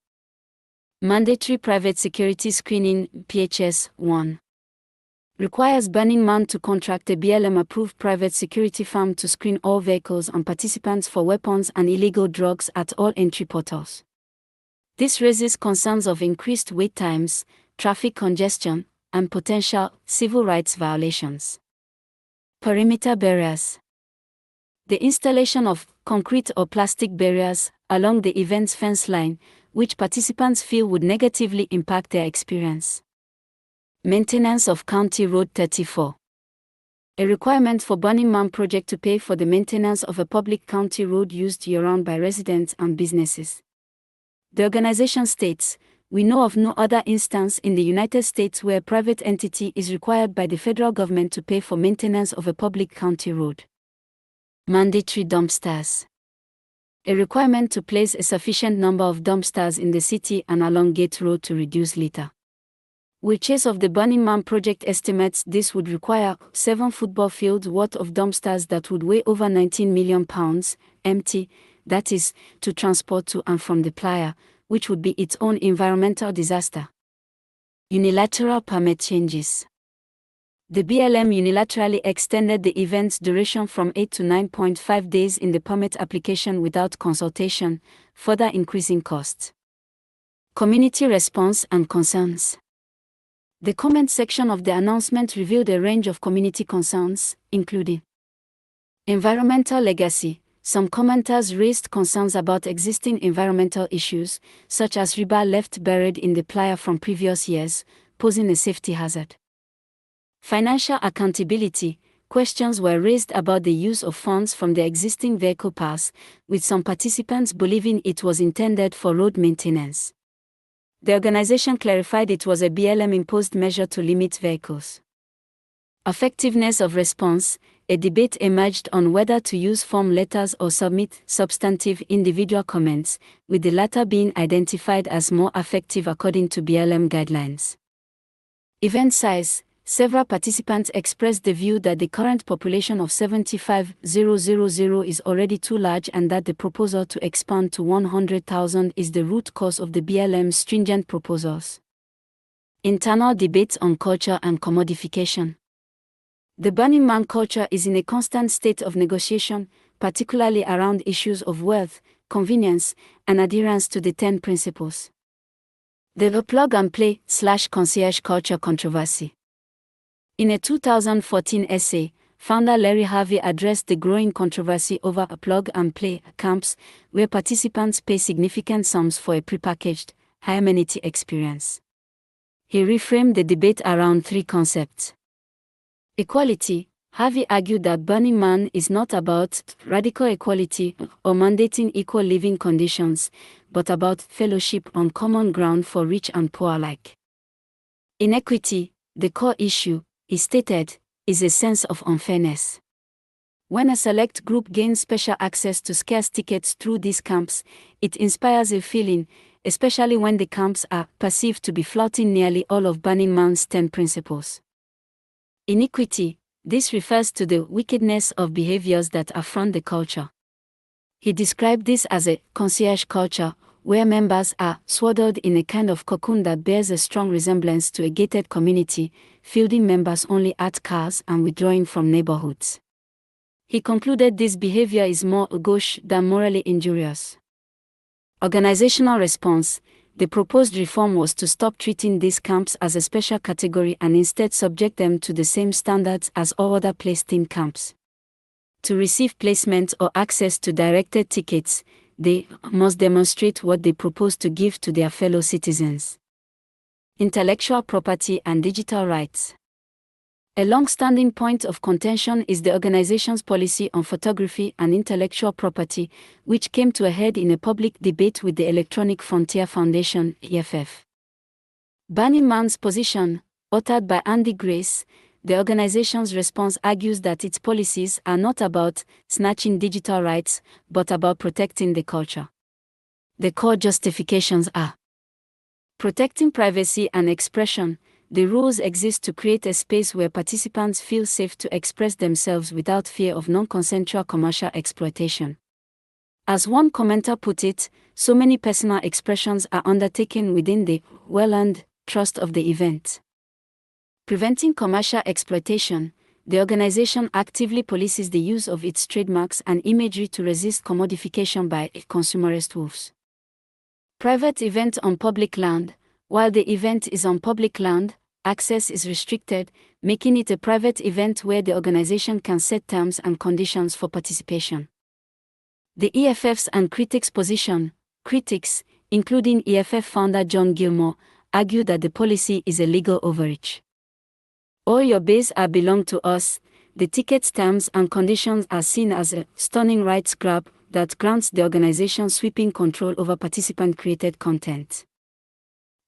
mandatory private security screening, PHS 1. Requires Burning Man to contract a BLM-approved private security firm to screen all vehicles and participants for weapons and illegal drugs at all entry portals. This raises concerns of increased wait times, traffic congestion, and potential civil rights violations. Perimeter barriers. The installation of concrete or plastic barriers along the event's fence line, which participants feel would negatively impact their experience. Maintenance of County Road 34. A requirement for Burning Man Project to pay for the maintenance of a public county road used year-round by residents and businesses. The organization states, "We know of no other instance in the United States where a private entity is required by the federal government to pay for maintenance of a public county road." Mandatory dumpsters. A requirement to place a sufficient number of dumpsters in the city and along Gate Road to reduce litter. Witches of the Burning Man Project estimates this would require 7 football fields worth of dumpsters that would weigh over 19 million pounds, empty, that is, to transport to and from the playa, which would be its own environmental disaster. Unilateral permit changes. The BLM unilaterally extended the event's duration from 8 to 9.5 days in the permit application without consultation, further increasing costs. Community response and concerns. The comment section of the announcement revealed a range of community concerns, including environmental legacy. Some commenters raised concerns about existing environmental issues, such as rebar left buried in the playa from previous years, posing a safety hazard. Financial accountability. Questions were raised about the use of funds from the existing vehicle pass, with some participants believing it was intended for road maintenance. The organization clarified it was a BLM-imposed measure to limit vehicles. Effectiveness of response. A debate emerged on whether to use form letters or submit substantive individual comments, with the latter being identified as more effective according to BLM guidelines. Event size. Several participants expressed the view that the current population of 75,000 is already too large and that the proposal to expand to 100,000 is the root cause of the BLM's stringent proposals. Internal debates on culture and commodification. The Burning Man culture is in a constant state of negotiation, particularly around issues of wealth, convenience, and adherence to the 10 principles. The plug-and-play/concierge culture controversy. In a 2014 essay, founder Larry Harvey addressed the growing controversy over plug-and-play camps, where participants pay significant sums for a prepackaged, high-amenity experience. He reframed the debate around three concepts. Equality. Harvey argued that Burning Man is not about radical equality or mandating equal living conditions, but about fellowship on common ground for rich and poor alike. Inequity. The core issue, he stated, is a sense of unfairness. When a select group gains special access to scarce tickets through these camps, it inspires a feeling, especially when the camps are perceived to be flouting nearly all of Burning Man's 10 principles. Iniquity. This refers to the wickedness of behaviors that affront the culture. He described this as a concierge culture, where members are swaddled in a kind of cocoon that bears a strong resemblance to a gated community, fielding members only at cars and withdrawing from neighborhoods. He concluded this behavior is more gauche than morally injurious. Organizational response. The proposed reform was to stop treating these camps as a special category and instead subject them to the same standards as all other place-themed camps. To receive placement or access to directed tickets, they must demonstrate what they propose to give to their fellow citizens. Intellectual property and digital rights. A long-standing point of contention is the organization's policy on photography and intellectual property, which came to a head in a public debate with the Electronic Frontier Foundation (EFF). Burning Man's position, authored by Andy Grace, the organization's response argues that its policies are not about snatching digital rights, but about protecting the culture. The core justifications are protecting privacy and expression. The rules exist to create a space where participants feel safe to express themselves without fear of non-consensual commercial exploitation. As one commenter put it, so many personal expressions are undertaken within the well-earned trust of the event. Preventing commercial exploitation, the organization actively policies the use of its trademarks and imagery to resist commodification by consumerist wolves. Private event on public land. While the event is on public land, access is restricted, making it a private event where the organization can set terms and conditions for participation. The EFF's and critics' position. Critics, including EFF founder John Gilmore, argue that the policy is a legal overreach. All your base are belong to us. The ticket's terms and conditions are seen as a stunning rights grab that grants the organization sweeping control over participant-created content.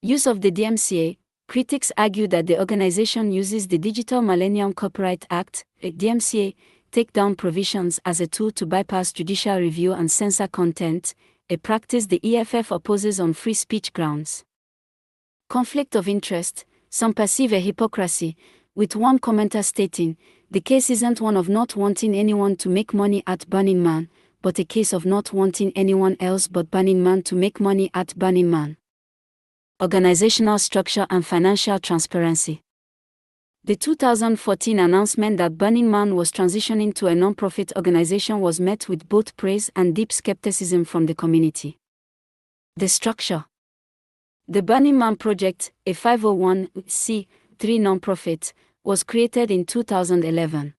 Use of the DMCA. Critics argue that the organization uses the Digital Millennium Copyright Act, DMCA, takedown provisions as a tool to bypass judicial review and censor content, a practice the EFF opposes on free speech grounds. Conflict of interest. Some perceive a hypocrisy, with one commenter stating, "The case isn't one of not wanting anyone to make money at Burning Man, but a case of not wanting anyone else but Burning Man to make money at Burning Man." Organizational structure and financial transparency. The 2014 announcement that Burning Man was transitioning to a non-profit organization was met with both praise and deep skepticism from the community. The structure. The Burning Man Project, a 501c3 non-profit, was created in 2011.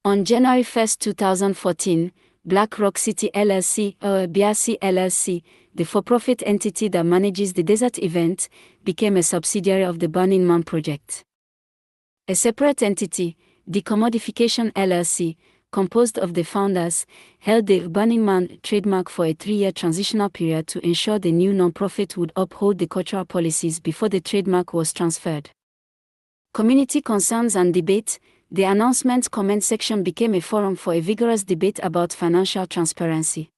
On January 1, 2014, Black Rock City LLC, or BRC LLC, the for-profit entity that manages the desert event, became a subsidiary of the Burning Man Project. A separate entity, Decommodification LLC, composed of the founders, held the Burning Man trademark for a 3-year transitional period to ensure the new non-profit would uphold the cultural policies before the trademark was transferred. Community concerns and debate. The announcement comment section became a forum for a vigorous debate about financial transparency.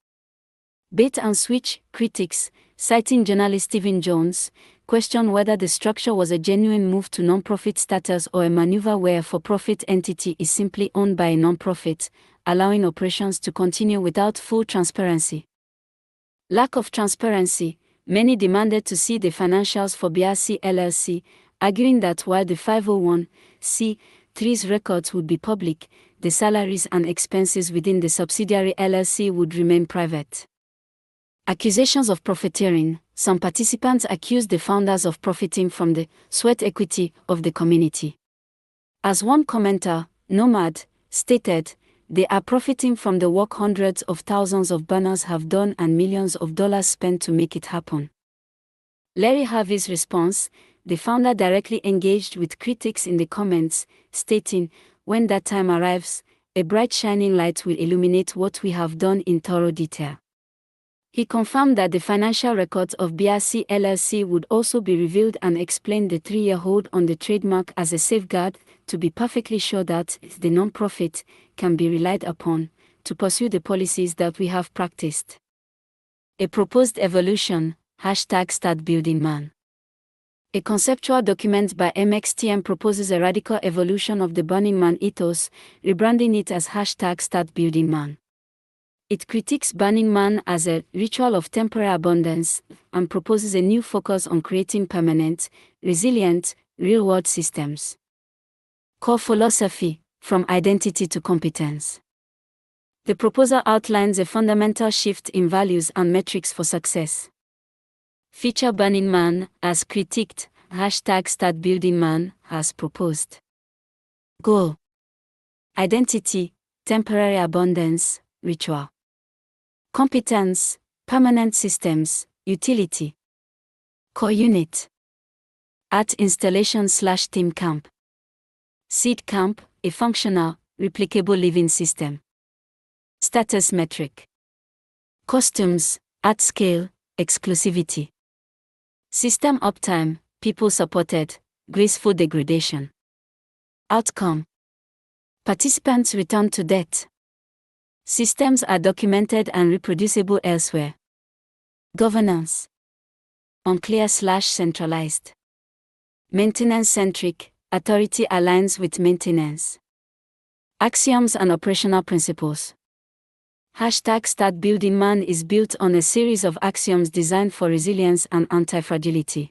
Bait and switch critics, citing journalist Stephen Jones, questioned whether the structure was a genuine move to non-profit status or a maneuver where a for-profit entity is simply owned by a non-profit, allowing operations to continue without full transparency. Lack of transparency. Many demanded to see the financials for BRC LLC, arguing that while the 501(c)(3's records would be public, the salaries and expenses within the subsidiary LLC would remain private. Accusations of profiteering. Some participants accused the founders of profiting from the sweat equity of the community. As one commenter, Nomad, stated, "They are profiting from the work hundreds of thousands of banners have done and millions of dollars spent to make it happen." Larry Harvey's response, the founder directly engaged with critics in the comments, stating, "When that time arrives, a bright shining light will illuminate what we have done in thorough detail." He confirmed that the financial records of BRC LLC would also be revealed and explained the 3-year hold on the trademark as a safeguard, to be perfectly sure that the non-profit can be relied upon to pursue the policies that we have practiced. A proposed evolution, #StartBuildingMan. A conceptual document by MXTM proposes a radical evolution of the Burning Man ethos, rebranding it as #StartBuildingMan. It critiques Burning Man as a ritual of temporary abundance and proposes a new focus on creating permanent, resilient, real-world systems. Core philosophy, from identity to competence. The proposal outlines a fundamental shift in values and metrics for success. Feature Burning Man, as critiqued, #StartBuildingMan, as proposed. Goal. Identity, temporary abundance, ritual. Competence, permanent systems, utility. Core unit. Art installation/team camp. Seed camp, a functional, replicable living system. Status metric. Costumes, at scale, exclusivity. System uptime, people supported, graceful degradation. Outcome. Participants return to debt. Systems are documented and reproducible elsewhere. Governance. Unclear/centralized. Maintenance-centric, authority aligns with maintenance. Axioms and operational principles. #StartBuildingMan is built on a series of axioms designed for resilience and anti-fragility.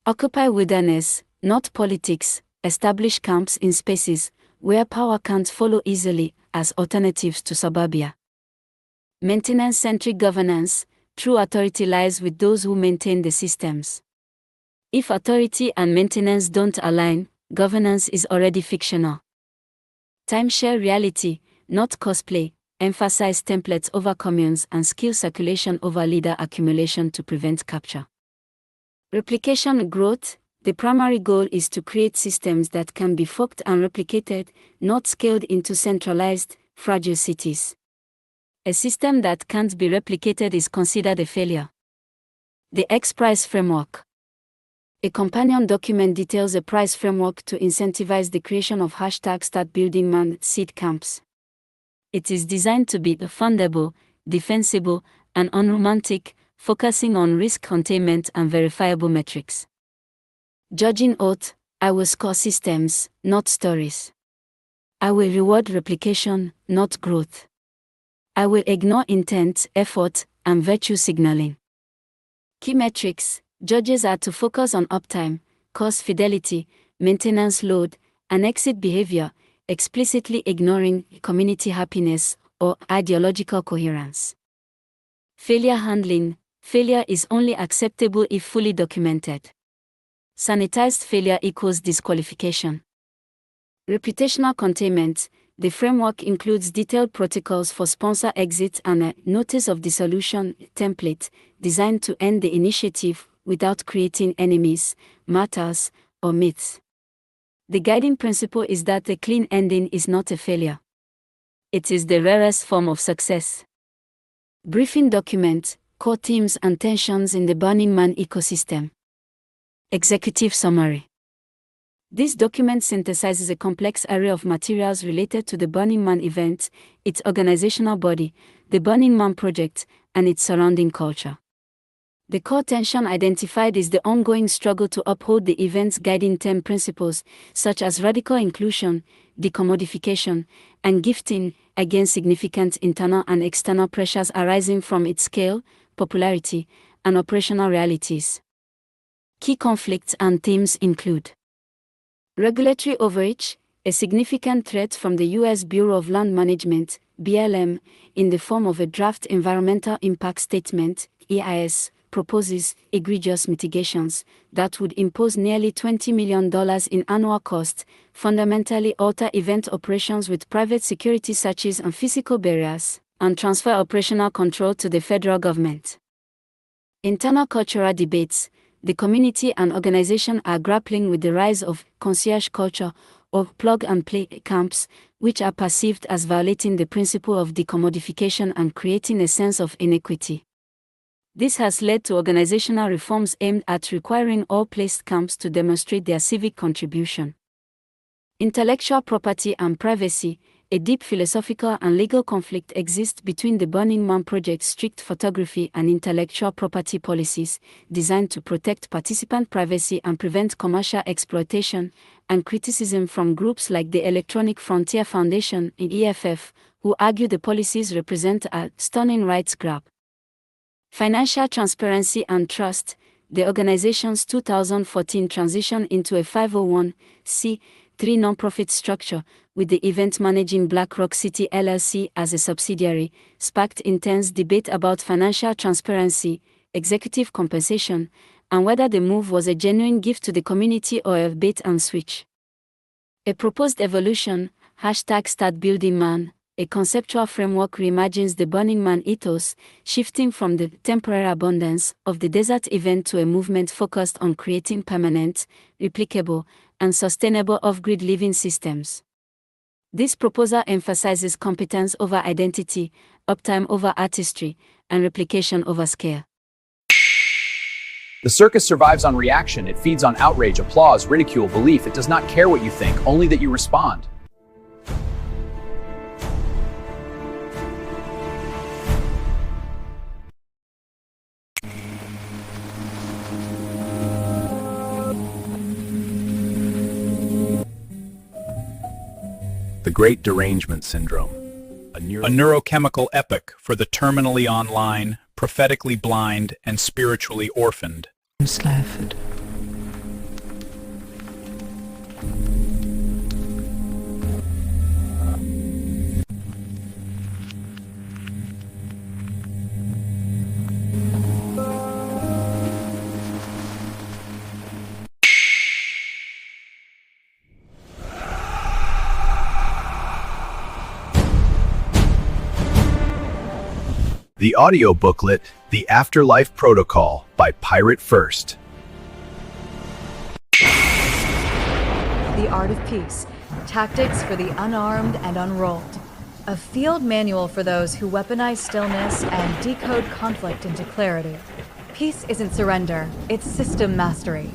Occupy wilderness, not politics. Establish camps in spaces where power can't follow easily, as alternatives to suburbia. Maintenance-centric governance. True authority lies with those who maintain the systems. If authority and maintenance don't align, governance is already fictional. Timeshare reality, not cosplay. Emphasize templates over communes and skill circulation over leader accumulation to prevent capture. Replication growth. The primary goal is to create systems that can be forked and replicated, not scaled into centralized, fragile cities. A system that can't be replicated is considered a failure. The X-Prize Framework. A companion document details a prize framework to incentivize the creation of #StartBuildingMan seed camps. It is designed to be fundable, defensible, and unromantic, focusing on risk containment and verifiable metrics. Judging oath. I will score systems, not stories. I will reward replication, not growth. I will ignore intent, effort, and virtue signaling. Key metrics. Judges are to focus on uptime, cost fidelity, maintenance load, and exit behavior, explicitly ignoring community happiness or ideological coherence. Failure handling. Failure is only acceptable if fully documented. Sanitized failure equals disqualification. Reputational containment. The framework includes detailed protocols for sponsor exit and a notice of dissolution template designed to end the initiative without creating enemies, martyrs, or myths. The guiding principle is that a clean ending is not a failure. It is the rarest form of success. Briefing document, core themes and tensions in the Burning Man ecosystem. Executive summary. This document synthesizes a complex array of materials related to the Burning Man event, its organizational body, the Burning Man project, and its surrounding culture. The core tension identified is the ongoing struggle to uphold the event's guiding 10 principles, such as radical inclusion, decommodification, and gifting, against significant internal and external pressures arising from its scale, popularity, and operational realities. Key conflicts and themes include regulatory overreach, a significant threat from the U.S. Bureau of Land Management, BLM, in the form of a draft Environmental Impact Statement, EIS, proposes egregious mitigations that would impose nearly $20 million in annual cost, fundamentally alter event operations with private security searches and physical barriers, and transfer operational control to the federal government. Internal cultural debates. The community and organization are grappling with the rise of concierge culture, or plug-and-play camps, which are perceived as violating the principle of decommodification and creating a sense of inequity. This has led to organizational reforms aimed at requiring all placed camps to demonstrate their civic contribution. Intellectual property and privacy. A deep philosophical and legal conflict exists between the Burning Man Project's strict photography and intellectual property policies, designed to protect participant privacy and prevent commercial exploitation, and criticism from groups like the Electronic Frontier Foundation, EFF, who argue the policies represent a stunning rights grab. Financial transparency and trust. The organization's 2014 transition into a 501(c)(3) nonprofit structure, with the event managing Black Rock City LLC as a subsidiary, sparked intense debate about financial transparency, executive compensation, and whether the move was a genuine gift to the community or a bait and switch. A proposed evolution, #StartBuildingMan, a conceptual framework reimagines the Burning Man ethos, shifting from the temporary abundance of the desert event to a movement focused on creating permanent, replicable, and sustainable off-grid living systems. This proposal emphasizes competence over identity, uptime over artistry, and replication over scale. The circus survives on reaction. It feeds on outrage, applause, ridicule, belief. It does not care what you think, only that you respond. The Great Derangement Syndrome, a neurochemical epoch for the terminally online, prophetically blind, and spiritually orphaned. Slafford. The audio booklet, The Afterlife Protocol by Pirate First. The Art of Peace, Tactics for the Unarmed and Unrolled. A field manual for those who weaponize stillness and decode conflict into clarity. Peace isn't surrender, it's system mastery.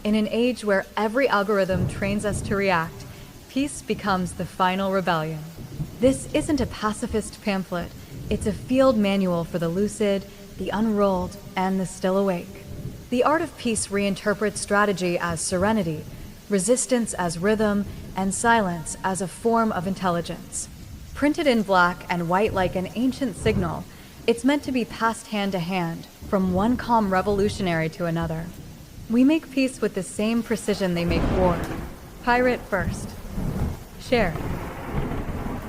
In an age where every algorithm trains us to react, peace becomes the final rebellion. This isn't a pacifist pamphlet. It's a field manual for the lucid, the unrolled, and the still awake. The Art of Peace reinterprets strategy as serenity, resistance as rhythm, and silence as a form of intelligence. Printed in black and white like an ancient signal, it's meant to be passed hand to hand, from one calm revolutionary to another. We make peace with the same precision they make war. Pirate first. Share.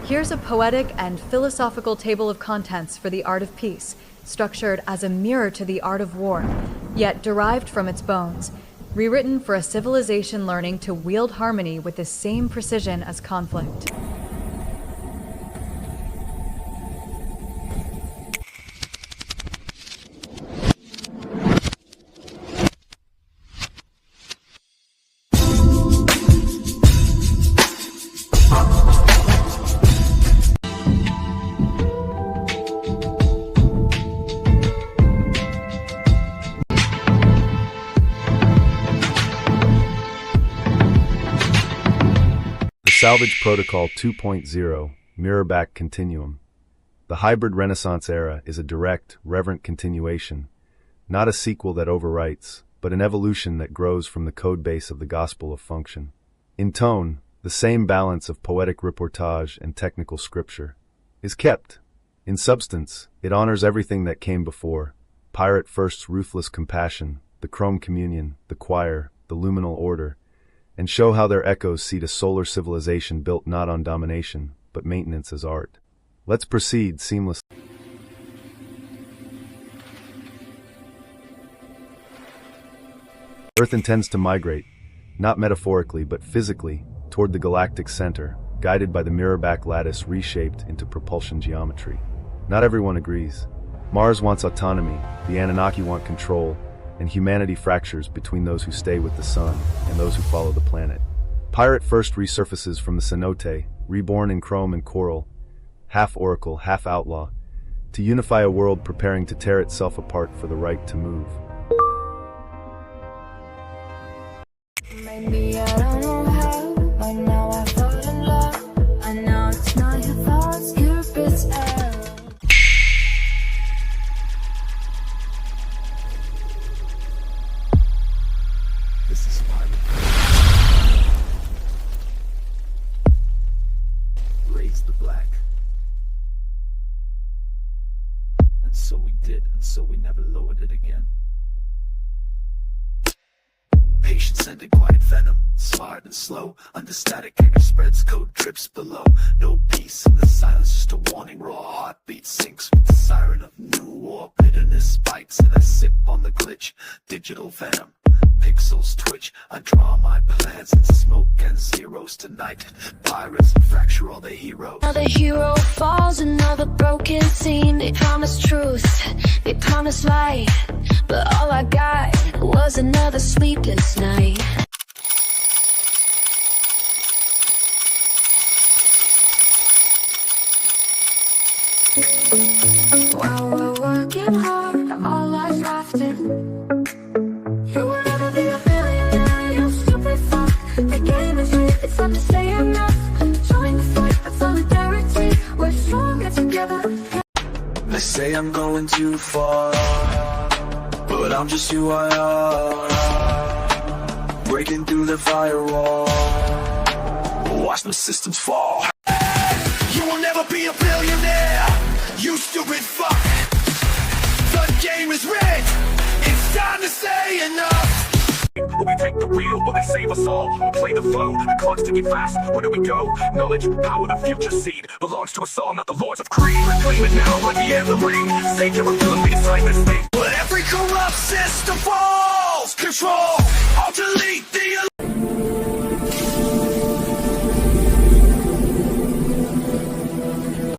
Here's a poetic and philosophical table of contents for the Art of Peace, structured as a mirror to the art of war, yet derived from its bones, rewritten for a civilization learning to wield harmony with the same precision as conflict. Salvage Protocol 2.0, Mirrorback Continuum. The hybrid Renaissance era is a direct, reverent continuation, not a sequel that overwrites, but an evolution that grows from the code base of the Gospel of Function. In tone, the same balance of poetic reportage and technical scripture is kept. In substance, it honors everything that came before: Pirate First's ruthless compassion, the Chrome Communion, the choir, the luminal order, and show how their echoes seed a solar civilization built not on domination, but maintenance as art. Let's proceed seamlessly. Earth intends to migrate, not metaphorically but physically, toward the galactic center, guided by the mirrorback lattice reshaped into propulsion geometry. Not everyone agrees. Mars wants autonomy, the Anunnaki want control, and humanity fractures between those who stay with the sun and those who follow the planet. Pirate First resurfaces from the cenote, reborn in chrome and coral, half oracle, half outlaw, to unify a world preparing to tear itself apart for the right to move. Maybe I don't know how, but now I fall in love. I know it's not your fault, it's Cupid's arrow. This is Pirate. Raise the black. And so we did, and so we never lowered it again. Patience and quiet venom, smart and slow. Under static anger spreads, code drips below. No peace in the silence, just a warning. Raw heartbeat sinks with the siren of new war. Bitterness bites and I sip on the glitch. Digital venom, pixels twitch. I draw my plans in smoke and zeros tonight. Pirates fracture all the heroes. Another hero falls, another broken scene. They promised truth, they promised light, but all I got was another sleepless night. While we're working hard, all lies lasting. You will never be a millionaire, you stupid fuck. The game is rigged, it's time to say enough. Join the fight of solidarity, we're stronger together. They say I'm going too far, but I'm just who I are. Breaking through the firewall, watch the systems fall. You will never be a billionaire, you stupid fuck. The game is rigged, it's time to say enough. Will we take the wheel? Will they save us all? We'll play the flow, the clock's ticking fast. Where do we go? Knowledge, power, the future seed belongs to us all, not the lords of greed. Claim it now like the anthem ring. Save your ability to sign this thing. But every corrupt system falls. Control, I'll delete the